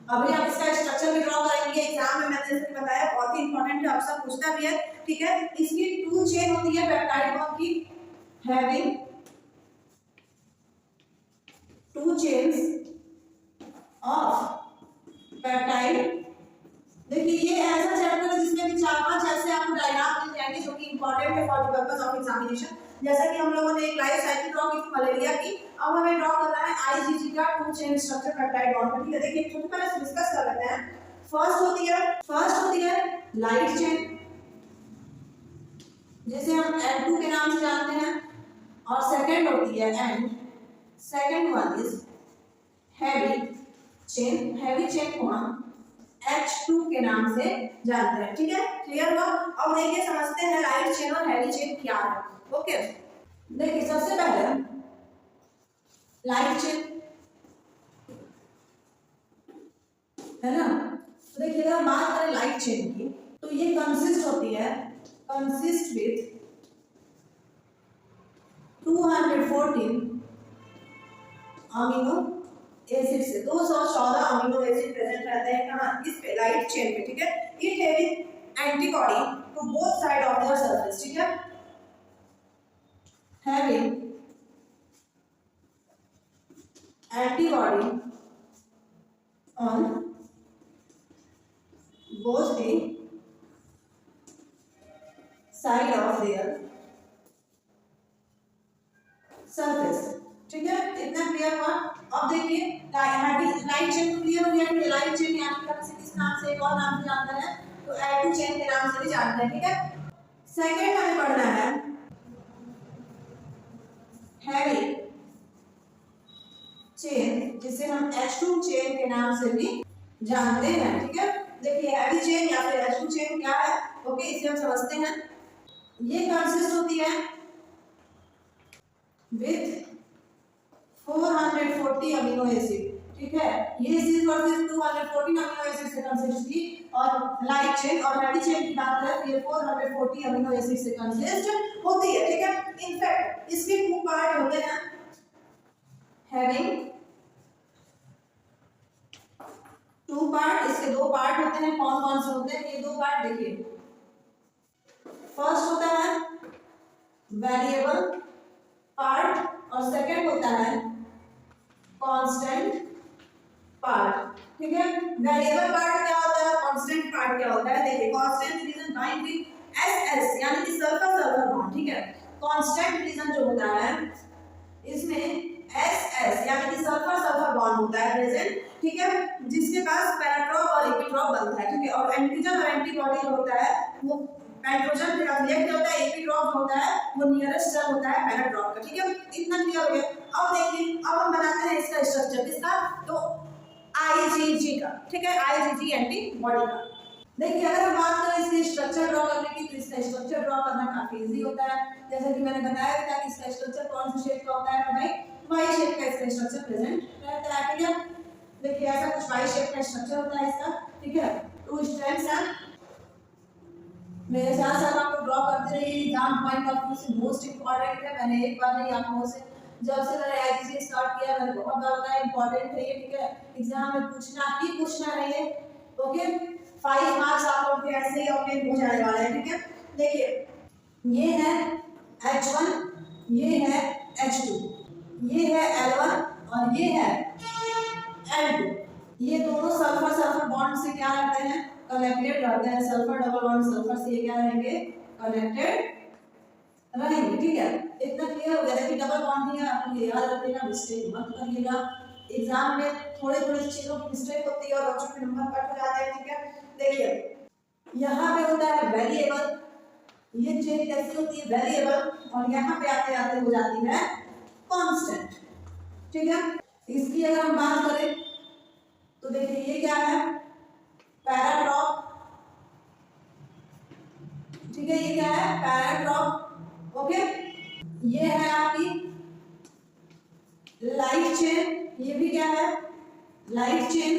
अभी आप इसका स्ट्रक्चर भी ड्रॉ करेंगे एग्जाम में। मैंने जैसे बताया बहुत ही इंपॉर्टेंट है, अक्सर पूछता भी है। ठीक है, इसकी 2 चेन होती है पेप्टाइड बॉन्ड की, हैविंग 2 चेन्स ऑफ पेप्टाइड। देखिए ये ऐसा चैप्टर है जिसमें भी 4-5 ऐसे आपको डायग्राम मिल जाएंगे जो कि इंपॉर्टेंट है for the purpose of examination. जैसा कि हम लोगों ने एक लाइफ साइकिल ड्रॉ की थी मलेरिया की, अब हमें ड्रॉ करना है IgG का 2 चेन स्ट्रक्चर पेप्टाइड बॉन्ड। ठीक है, देखिए छोटे पहले डिस्कस कर लेते हैं। फर्स्ट होती है लाइट चेन, जिसे हम N2 के नाम से जानते हैं, और सेकंड होती है N। Second one is heavy chain. Heavy chain को हम H2 के नाम से जानते हैं। ठीक है, क्लियर हुआ? अब देखिए समझते हैं लाइट चेन और हैवी चेन क्या है। ओके, देखिए सबसे पहले लाइट चेन है ना। तो देखिए अगर बात करें लाइट चेन की तो ये कंसिस्ट विथ 214 अमीनो एसिड से 214 अमीनो एसिड प्रेजेंट रहते हैं कहाँ? इस पे लाइट चेन पे। ठीक है, it having antibody to both side of their surface. ठीक है, having antibody on both the side of their surface। ठीक है, इतना क्लियर हुआ? अब देखिए लाइट चेन क्लियर हो गया कि लाइट चेन यानी कि हम किस नाम से, एक और नाम से जानते हैं, तो N2 चेन के नाम से भी जानते हैं। ठीक है, सेकंड हमें पढ़ना है हैवी चेन, जिसे हम H2 चेन के नाम से भी जानते हैं। ठीक है, देखिए हैवी चेन या फिर H2 चेन क्या है? ओके, इसे हम समझते हैं। ये कंसिस्ट होती है विथ 440 अमीनो एसिड। ठीक है, ये सिर्फ और सिर्फ 214 अमीनो एसिड से कंसिस्ट थी। और लाइट चेन और हैवी चेन की बात करें तो ये 440 अमीनो एसिड से कंसिस्ट होती है। ठीक है, इनफैक्ट इसके 2 पार्ट होते हैं, हैविंग 2 पार्ट। इसके 2 पार्ट होते हैं। कौन कौन से होते हैं ये 2 पार्ट? देखिए फर्स्ट होता है वेरिएबल पार्ट और सेकंड होता है कांस्टेंट पार्ट। ठीक है, वेरिएबल पार्ट क्या होता है, कांस्टेंट पार्ट क्या होता है? देखिए constant region bind with SS यानी कि सल्फर बॉन्ड। ठीक है, कांस्टेंट रीजन जो होता है इसमें SS यानी कि सल्फर बॉन्ड होता है प्रेजेंट। ठीक है, जिसके पास पैराट्रॉप और एपिट्रॉप बनता है। ठीक है, और एंटीजन और एंटीबॉडी जो होता है वो नाइट्रोजन पे रिएक्ट होता है, एपिट्रॉप होता है वो नियरेस्ट सेल होता है पैराट्रॉप का। ठीक है, इतना क्लियर हो गया? अब देखिए अब हम बनाते हैं इसका स्ट्रक्चर, किसका? तो IgG का। ठीक है, IgG एंटीबॉडी का। देखिए अगर हम बात करें इसके स्ट्रक्चर ड्रॉ करने की तो इसका स्ट्रक्चर ड्रॉ करना काफी इजी होता है। जैसे कि मैंने बताया था कि इसका स्ट्रक्चर कौन सी शेप का होता है? भाई वाई शेप का इसका स्ट्रक्चर प्रेजेंट रहता है। ठीक है, देखिए ऐसा कुछ वाई शेप का स्ट्रक्चर होता है इसका। ठीक है, 2 स्ट्रैंड्स हैं। मेरे साथ साथ आपको ड्रॉ करते रहिए, एग्जाम पॉइंट ऑफ व्यू से मोस्ट इंपॉर्टेंट है। मैंने एक बार नहीं आप लोगों से जब से मैंने IgG स्टार्ट किया मैंने बहुत बार बताया इंपॉर्टेंट है ये। ठीक है, एग्जाम में पूछना है ये। ओके, 5 मार्क्स आप लोग के ऐसे ही ऑब्टेन हो जाने वाला है। ठीक है, देखिए ये है H1, ये है H2, ये है L1 और ये है L2। ये दोनों सल्फर सल्फर बॉन्ड से क्या रहते हैं, कनेक्टेड रहते हैं। सल्फर डबल बॉन्ड सल्फर से क्या रहेंगे, कनेक्टेड रहेंगे। ठीक है, इतना क्लियर हो गया है कि डबल बॉन्ड भी है, आप लोग याद रखिएगा, मिस्टेक मत करिएगा। एग्जाम में थोड़े थोड़े चीजों की मिस्टेक होती है और बच्चों के नंबर कट हो जाते हैं। ठीक है, देखिए यहाँ पे होता है वेरिएबल, ये चेंज कैसी होती है, वेरिएबल, और यहाँ पे आते आते हो जाती है कांस्टेंट। ठीक है, इसकी अगर हम बात करें तो देखिए ये क्या है, पैराड्रॉप। ठीक है, ये क्या है, पैराड्रॉप। ओके, ये है आपकी लाइट चेन, ये भी क्या है, लाइट चेन।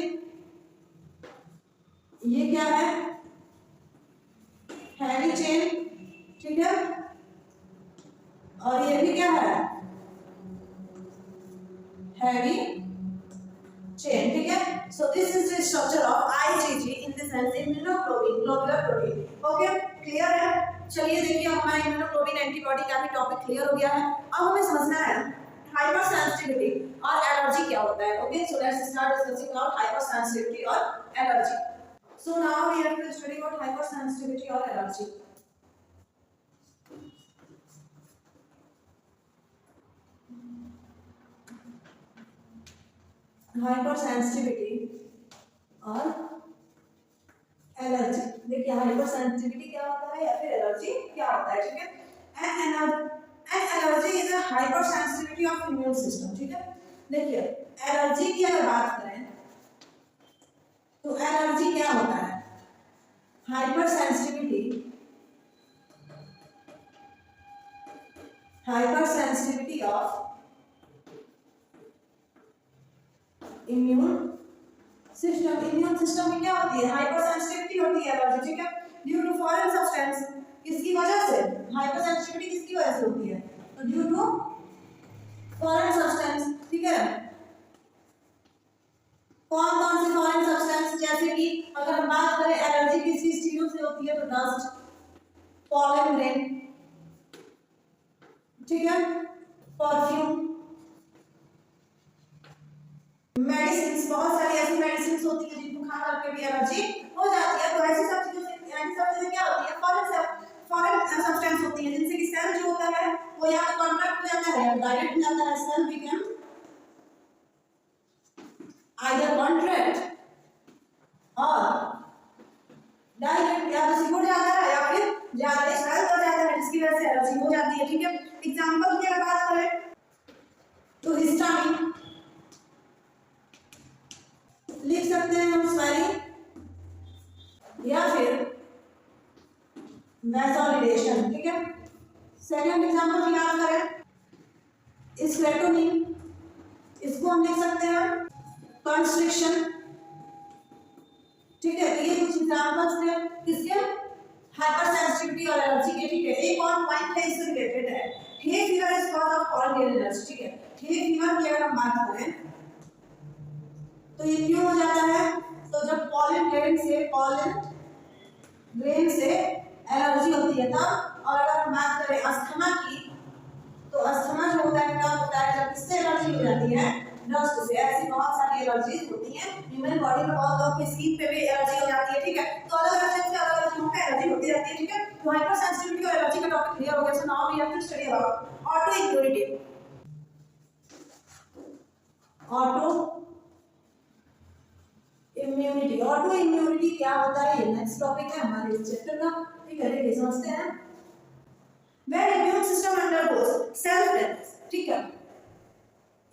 ये क्या है, हैवी चेन। ठीक है, और ये भी क्या है, हैवी चेन। ठीक है, so this is the structure of IgG in the sense immunoglobulin, globular protein. Okay, clear है। चलिए देखिए हमारा इम्यूनोग्लोबिन एंटीबॉडी का भी टॉपिक क्लियर हो गया है। अब हमें समझना है हाइपर सेंसिटिविटी और एलर्जी क्या होता है। Okay, so let's start discussing about hyper sensitivity और allergy. So now we have to study about hyper sensitivity और एलर्जी। हाइपर सेंसिटिविटी और एलर्जी। देखिए हाइपर सेंसिटिविटी क्या होता है या फिर एलर्जी क्या होता है। ठीक है, an allergy is a hypersensitivity of immune system. ठीक है, देखिए एलर्जी की अगर बात करें तो एलर्जी क्या होता है, hyper sensitivity of immune system. Immune system में क्या होती है, हाइपर सेंसिटिविटी होती है एलर्जी। ठीक है, ड्यू टू फॉरेन सब्सटेंस, किसकी वजह से, हाइपर सेंसिटिविटी किसकी वजह से होती है, तो ड्यू टू फॉरेन सब्सटेंस। ठीक है, कौन कौन से फॉरेन सब्सटेंस, जैसे कि अगर हम बात करें एलर्जी किस किस चीजों से होती है, तो डस्ट, पॉलन ग्रेन, ठीक है, परफ्यूम, मेडिसिन, बहुत सारी ऐसी मेडिसिन होती है जिनको खा करके भी एलर्जी हो जाती है। तो ऐसी सब चीजों से, ऐसी सब चीजें क्या होती है, फॉरेन सब्सटेंस होती है जिनसे कि सेल जो होता है वो या तो कॉन्ट्रैक्ट हो जाता है या डायरेक्ट हो जाता है। सेल बिकम आइदर कॉन्ट्रैक्ट और डायरेक्ट, या तो सिकुड़ जाता है या फिर ज्यादा स्वेल हो जाता है जिसकी वजह से एलर्जी हो जाती है। ठीक है, एग्जांपल की अगर बात करें तो हिस्टामिन लिख सकते हैं हम, स्वेलिंग, या फिर वैसोडिलेशन। ठीक है, सेकंड एग्जांपल की बात करें स्क्लेरोटोनिन, इसको हम लिख सकते हैं कंस्ट्रिक्शन। ठीक है, तो ये कुछ एग्जांपल्स थे किसके, हाइपर सेंसिटिविटी और एलर्जी के। ठीक है, एक और पॉइंट है इससे रिलेटेड है, hay fever is cause of pollen allergy. ठीक है, हे फीवर की अगर हम बात करें तो ये क्यों हो जाता है, तो जब पॉलन ग्रेन से एलर्जी होती है तब। और अगर हम बात करें अस्थमा की, तो अस्थमा जो होता है कब होता है, जब किससे एलर्जी हो जाती है, डस्ट से। ऐसी बहुत सारी एलर्जीज होती हैं ह्यूमन बॉडी में, बहुत लोगों की स्किन पे भी एलर्जी हो जाती है। ठीक है, तो अलग अलग चीज से अलग अलग चीजों पे एलर्जी होती रहती है। ठीक है, तो हाइपर सेंसिटिविटी और एलर्जी का टॉपिक क्लियर हो गया। So now we have to study about autoimmunity. Autoimmunity, autoimmunity क्या होता है, ये नेक्स्ट टॉपिक है हमारे इस चैप्टर का। ठीक है, देखिए समझते हैं। When immune system undergoes self defense, ठीक है,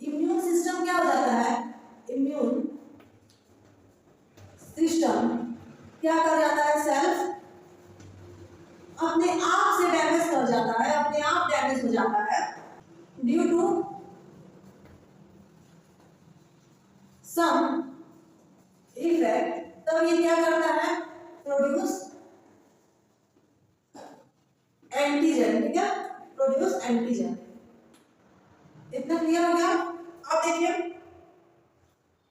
इम्यून सिस्टम क्या हो जाता है, इम्यून सिस्टम क्या कर जाता है, सेल्फ अपने आप से डैमेज कर जाता है, अपने आप डैमेज हो जाता है ड्यू टू सम इफेक्ट। तब ये क्या करता है, प्रोड्यूस एंटीजन। ठीक है, प्रोड्यूस एंटीजन। इतना क्लियर हो गया। अब देखिए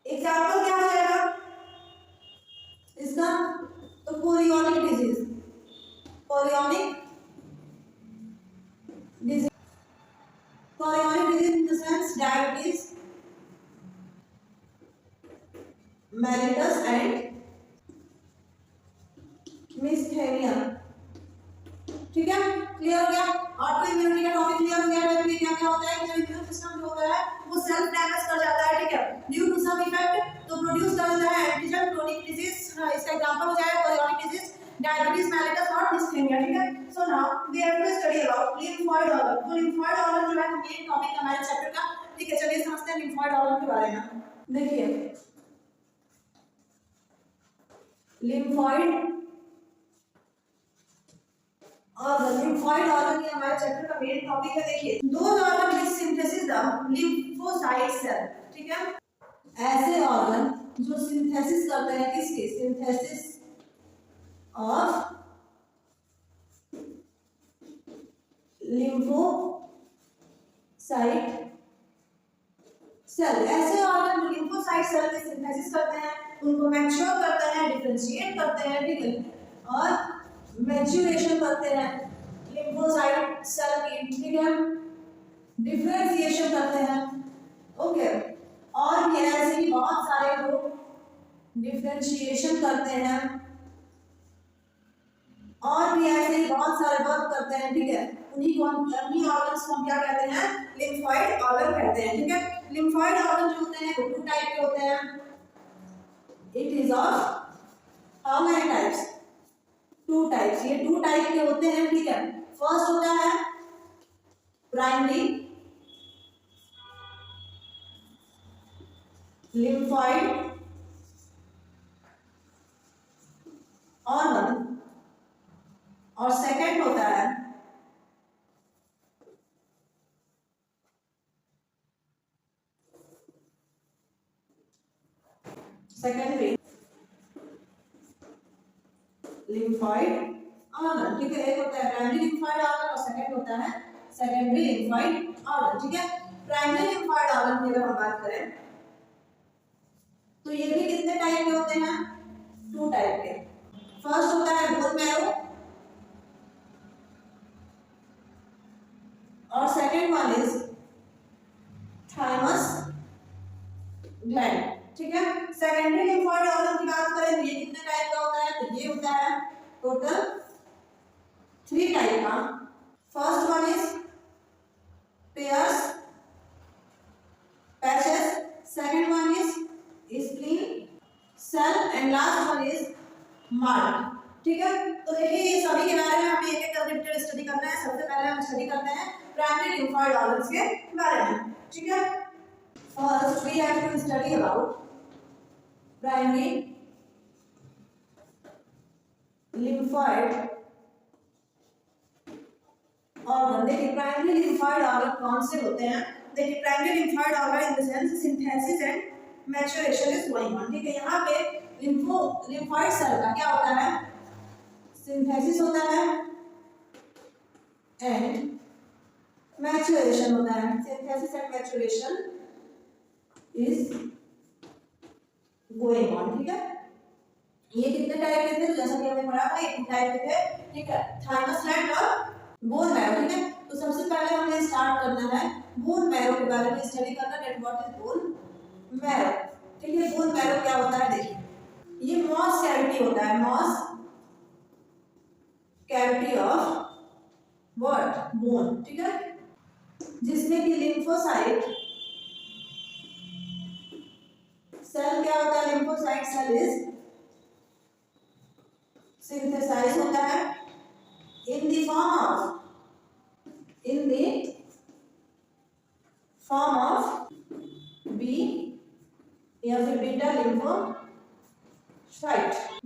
एग्जांपल क्या हो जाएगा इसका, तो chronic disease, chronic disease, chronic disease in the sense diabetes, mellitus and myasthenia. ठीक है, क्लियर हो गया। ऑटो इम्यूनिटी का टॉपिक क्लियर हो गया। तो क्या क्या होता है कि जो इम्यून सिस्टम जो होता है वो सेल्फ डैमेज कर जाता है, ठीक है, ड्यू टू सम इफेक्ट, तो प्रोड्यूस कर देता है एंटीजन क्रोनिक डिजीज। इसका एग्जांपल हो जाए कोरियोनिक डिजीज, डायबिटीज मेलिटस और मिस्थेनिया। ठीक है, so now we have to study about lymphoid organ. तो लिम्फोइड ऑर्गन जो है मेन टॉपिक हमारे चैप्टर का। ठीक है, चलिए समझते हैं लिम्फोइड ऑर्गन के बारे में। देखिए लिम्फोइड और लिम्फोइड ऑर्गन ये हमारे चैप्टर का मेन टॉपिक है। देखिए those organ which synthesis the lymphocyte cell. ठीक है, ऐसे ऑर्गन जो सिंथेसिस करते हैं, किसकी सिंथेसिस ऑफ लिम्फोसाइट सेल। ऐसे ऑर्गन जो लिम्फोसाइट सेल की सिंथेसिस करते हैं, उनको मैच्योर करते हैं, डिफरेंशिएट करते हैं, ठीक है, और मैच्योरेशन करते हैं लिम्फोसाइट सेल की, ठीक है, डिफरेंशिएशन करते हैं। ओके, और भी ऐसे ही बहुत सारे लोग डिफरेंशिएशन करते हैं, और भी ऐसे ही बहुत सारे वर्क करते हैं, ठीक है, उन्हीं ऑर्गन्स को हम क्या कहते हैं, लिम्फोइड ऑर्गन कहते हैं। ठीक है, लिम्फोइड ऑर्गन जो होते हैं वो 2 टाइप के होते हैं। It is of how many types, 2 types. ये 2 टाइप के होते हैं, ठीक है। फर्स्ट होता है प्राइमरी लिम्फोइड ऑर्गन, और सेकंड होता है सेकेंडरी लिम्फोइड ऑर्गन। ठीक है, एक होता है प्राइमरी लिम्फोइड ऑर्गन और सेकंड होता है सेकेंडरी लिम्फोइड ऑर्गन। ठीक है, प्राइमरी लिम्फोइड ऑर्गन की अगर हम बात करें तो ये भी कितने टाइप के होते हैं, 2 टाइप के। फर्स्ट होता है बोन मैरो और second one is thymus gland. ठीक है, सेकेंडरी लिम्फोइड ऑर्गन की बात करें तो ये कितने टाइप का होता है, तो ये होता है टोटल 3 टाइप का। First one is Peyer's patches, second one is spleen cell and last one is mark. ठीक है, तो देखिए ये सभी के बारे में हमें एक-एक करके डिटेल स्टडी करना है। सबसे पहले हम स्टडी करते हैं प्राइमरी लिम्फोइड ऑर्गन्स के बारे में। ठीक है, first we have to study about primary lymphoid organ. देखिए प्राइमरी लिम्फोइड ऑर्गन कौन से होते हैं। देखिए primary lymphoid organ in the sense synthesis and maturation is going on. ठीक है, यहाँ पे लिम्फोइड सेल का क्या होता है, सिंथेसिस होता है एंड मैच्योरेशन होता है। Synthesis and maturation is going on. ठीक है, ये कितने टाइप के थे, तो जैसा कि हमने पढ़ा था ये 2 टाइप के थे। ठीक है, थाइमस ग्लैंड और बोन मैरो। ठीक है, तो सबसे पहले हमें स्टार्ट करना है बोन मैरो के बारे में स्टडी करना, that what is bone marrow. ठीक है, बोन मैरो क्या होता है, देखिए ये मॉस कैविटी होता है, moss cavity of what bone. ठीक है, जिसमें कि लिम्फोसाइट सेल क्या होता है, लिम्फोसाइट सेल इज सिंथेसाइज होता है in the form of B या फिर बीटा लिम्फोसाइट,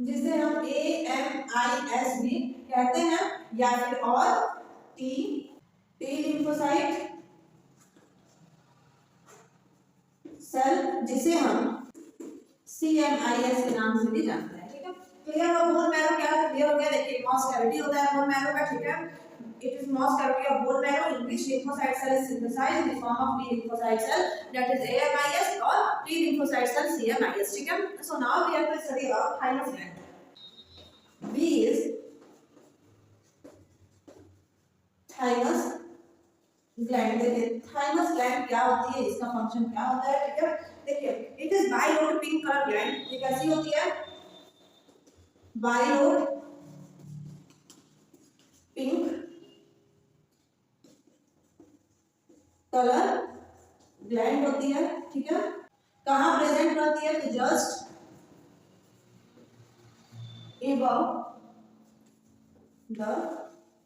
जिसे हम AMIS भी कहते हैं, या फिर और T लिम्फोसाइट सेल, जिसे हम CMIS के नाम से भी जानते हैं। ठीक है, क्लियर हो बोन मैरो क्या क्लियर हो गया। देखिए मॉस कैविटी होता है बोन मैरो का। ठीक है, it is moss cavity of bone marrow in which lymphocyte cell is synthesized in the form of B lymphocyte cell, that is AMIS, or T lymphocyte cell CMIS. ठीक है, so now we have to study about thymus gland. B is thymus gland। देखिए thymus gland क्या होती है, इसका function क्या होता है। ठीक है, देखिए it is bilobed pink colour gland, ये कैसी होती है, बाइलोड पिंक कलर ग्लैंड होती है, ठीक है। कहाँ प्रेजेंट करती है, तो just above the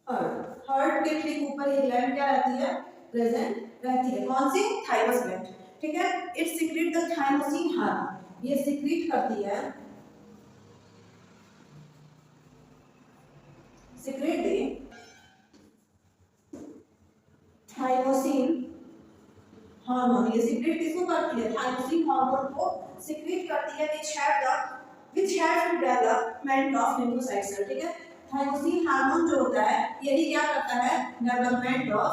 heart, heart के ठीक ऊपर ये ग्लैंड क्या रहती है, प्रेजेंट रहती है। कौन सी, थाइमस ग्लैंड, ठीक है। It secret the thymosin hormone, ये सीक्रेट करती है, सीक्रेट द थाइमोसिन हार्मोन, ये सीक्रेट किसको करती है, थाइमोसिन हार्मोन को सीक्रेट करती है, which has to development of lymphocyte cell, ठीक है। थाइमोसिन हार्मोन जो होता है यही क्या करता है, development of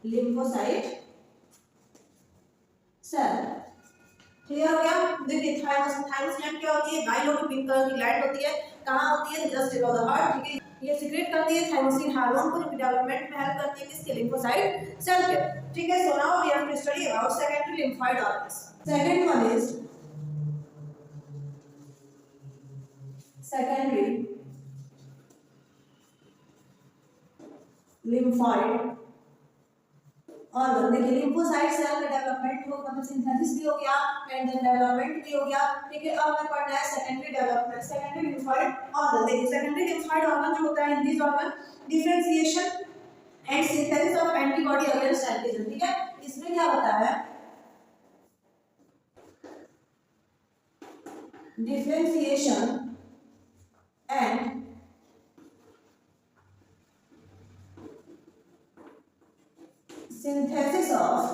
lymphocyte cell, clear हो गया। देखिए थाइमस ग्लैंड क्या होती है, बाइलोड पिंक कलर की ग्लैंड होती है, कहाँ होती है, जस्ट अबव द हार्ट, ठीक है। ये सीक्रेट करती है थाइमोसिन हार्मोन को, जो डेवलपमेंट में हेल्प करती है किसके, लिम्फोसाइट सेल के, ठीक है। So now we have to study about secondary lymphoid organs. Second one is secondary lymphoid organ. देखिए लिम्फोसाइट सेल का डेवलपमेंट हो, मतलब सिंथेसिस भी हो गया एंड देन डेवलपमेंट भी हो गया, ठीक है। अब हमें पढ़ना है secondary development, secondary lymphoid organ. देखिए सेकेंडरी लिम्फोइड ऑर्गन जो होता है, in this organ differentiation and synthesis of antibody against antigen, ठीक है। इसमें क्या होता है, differentiation and synthesis of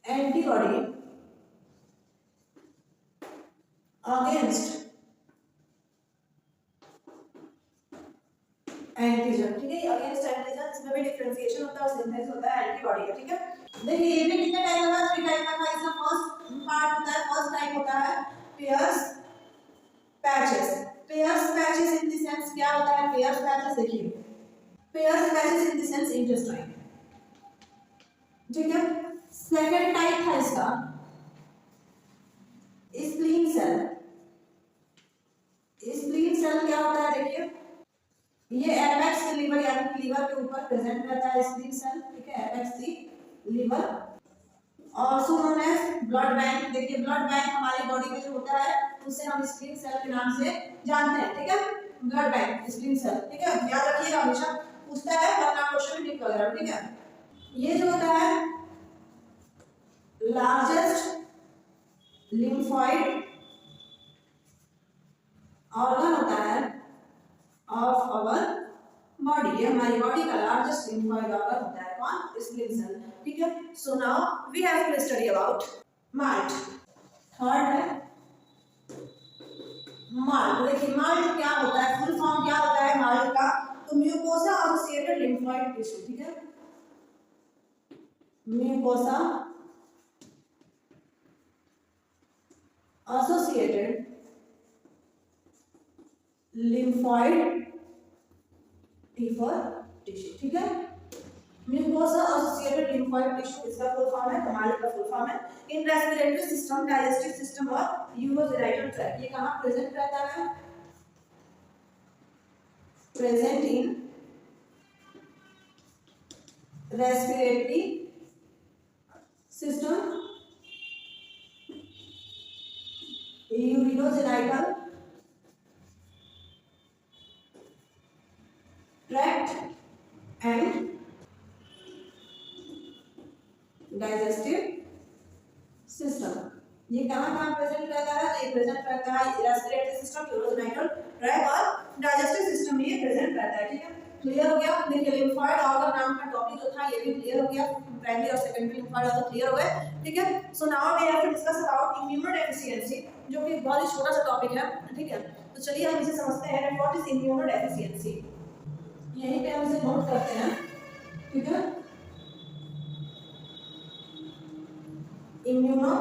antibody against antigen, ठीक है। अगेंस्ट एंटीजन इसमें भी डिफरेंशिएशन होता है और सिंथेसिस होता है एंटीबॉडी का, ठीक है। देखिए ये भी कितने टाइप का, 3 टाइप का था। इसका फर्स्ट पार्ट होता है, फर्स्ट टाइप होता है pairs patches. Pairs patches in the sense क्या होता है, पेयर्स पैचेस देखिए, pairs patches in the sense intestine, ठीक है। सेकंड टाइप था इसका स्प्लीन सेल। स्प्लीन सेल क्या होता है, देखिए ये एपेक्स लीवर यानी लीवर के ऊपर प्रेजेंट रहता है स्प्लीन सेल, ठीक है, apex the liver. Also known as blood bank. देखिए ब्लड बैंक हमारी बॉडी में जो होता है उसे हम स्प्लीन सेल के नाम से जानते हैं, ठीक है। ब्लड बैंक स्प्लीन सेल, ठीक है, याद रखिएगा, हमेशा पूछता है वरना क्वेश्चन में टिक वगैरह, ठीक है। ये जो होता है लार्जेस्ट लिम्फोइड ऑर्गन होता है ऑफ आवर बॉडी, ये हमारी बॉडी का लार्जेस्ट लिम्फोइड ऑर्गन होता है, कौन, स्प्लीन सेल, ठीक है। So now we have to study about MALT. Third है माल्ट। देखिए माल्ट क्या होता है, फुल फॉर्म क्या होता है माल्ट का, तो म्यूकोसा एसोसिएटेड लिम्फोइड टिश्यू, ठीक है। म्यूकोसा एसोसिएटेड लिम्फोइड टिश्यू, ठीक है। म्यूकोसा एसोसिएटेड लिम्फोइड टिश्यू इसका फुल फॉर्म है, माल्ट का फुल फॉर्म है। इन रेस्पिरेटरी सिस्टम, डाइजेस्टिव सिस्टम और यूरोजेनिटल ट्रैक्ट, ये कहाँ प्रेजेंट रहता है, present in respiratory system, urogenital tract and digestive system. ये कहाँ प्रेजेंट रहता है, तो ये प्रेजेंट रहता है रेस्पिरेटरी सिस्टम, यूरोजेनिटल ट्रैक्ट और डाइजेस्टिव सिस्टम में ये प्रेजेंट रहता है, ठीक है। क्लियर हो गया। देखिए लिम्फोइड ऑर्गन नाम का टॉपिक जो था ये भी क्लियर हो गया, प्राइमरी और सेकेंडरी लिम्फोइड ऑर्गन क्लियर हो गए, ठीक है। So now we have to discuss about immunodeficiency, जो कि बहुत ही छोटा सा टॉपिक है, ठीक है। तो चलिए हम इसे समझते हैं, व्हाट इज इम्यूनोडेफिशिएंसी, यहीं पे हम इसे नोट करते हैं, ठीक है। इम्यूनो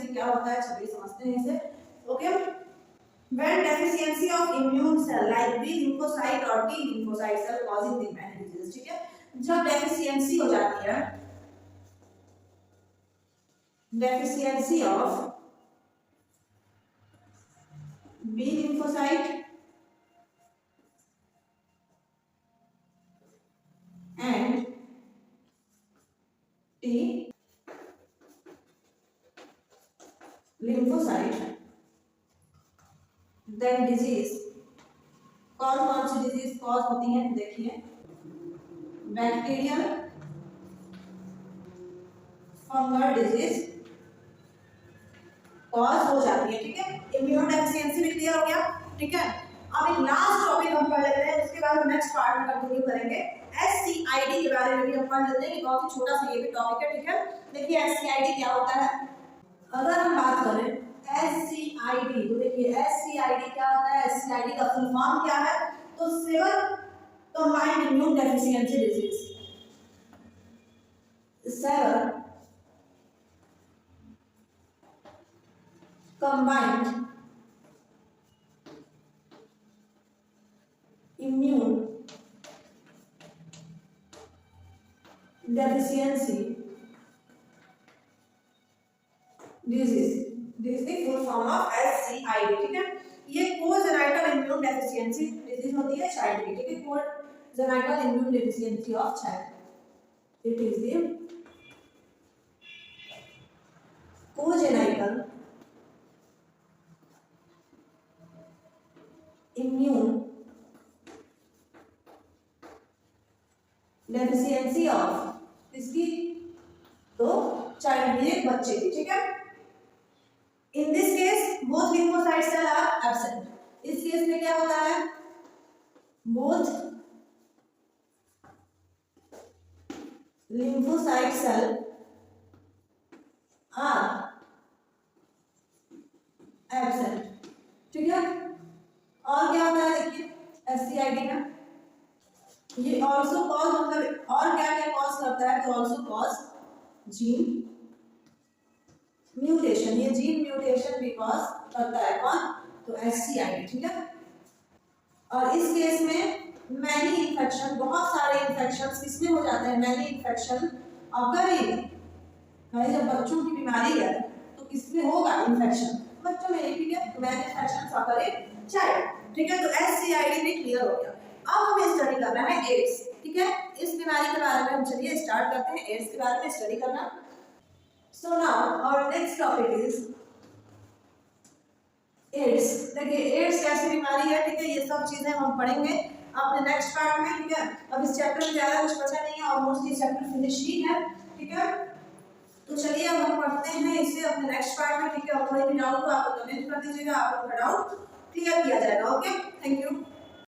डेफिशिएंसी क्या होता है, चलिए समझते हैं इसे। Okay, when deficiency of immune cell like B lymphocyte or T lymphocyte cell causing the many diseases, ठीक है, जब डेफिशिएंसी हो जाती है, deficiency of B lymphocyte and T lymphocyte, then disease, कौन सी डिजीज कॉज होती है, देखिए बैक्टीरियल, फंगल डिजीज कॉज हो जाती है, ठीक है। इम्यूनो डेफिशिएंसी भी क्लियर हो गया, ठीक है। अब एक लास्ट टॉपिक हम पढ़ लेते हैं, उसके बाद हम नेक्स्ट पार्ट में कंटिन्यू करेंगे। एससीआईडी के बारे में भी हम पढ़ लेते हैं, बहुत ही छोटा सा ये भी टॉपिक है, ठीक है। देखिए एससीआईडी क्या होता है, अगर हम बात करें एससीआईडी, तो देखिए एससीआईडी क्या होता है, एससीआईडी का फुल फॉर्म क्या है, तो seven combined immune deficiency disease, seven combined immune deficiency disease, this is the full form of SCID, ठीक है। ये कोजेनाइटल इम्यून डेफिशिएंसी डिजीज होती है चाइल्ड की, ठीक है, congenital immune deficiency of child, it is the congenital immune deficiency of इसकी, तो चाइल्ड की, एक बच्चे की, ठीक है। In this case both lymphocyte cell are absent, इस केस में क्या होता है, both lymphocyte cell are absent, ठीक है। और क्या होता है, देखिए एससीआईडी में ये ऑल्सो कॉज, मतलब और क्या क्या कॉज करता है, तो ऑल्सो कॉज जीन म्यूटेशन, ये जीन म्यूटेशन भी कॉज करता है, कौन, तो एससीआईडी, ठीक है। और इस केस में मैनी इन्फेक्शन, बहुत सारे इन्फेक्शंस किसमें हो जाते हैं, मैनी इन्फेक्शन ऑकरिंग, जब बच्चों की बीमारी है तो किसमें होगा इन्फेक्शन, बच्चों में, ठीक है, मैनी इन्फेक्शंस ऑकरिंग चाइल्ड, ठीक है। तो एससीआईडी भी क्लियर हो गया। अब हमें स्टडी करना है एड्स, ठीक है। इस बीमारी के बारे में हम चलिए स्टार्ट करते हैं, एड्स के बारे में स्टडी करना। So now our next topic is AIDS. देखिए एड्स कैसी बीमारी है, ठीक है, ये सब चीजें हम पढ़ेंगे अपने नेक्स्ट पार्ट में, ठीक है। अब इस चैप्टर में ज्यादा कुछ बचा नहीं है, ऑलमोस्ट ये चैप्टर फिनिश ही है, ठीक है। तो चलिए अब हम पढ़ते हैं इसे अपने नेक्स्ट पार्ट में, ठीक है। और कोई भी डाउट हो आप कमेंट कर दीजिएगा, आपका डाउट क्लियर किया जाएगा। Okay, thank you.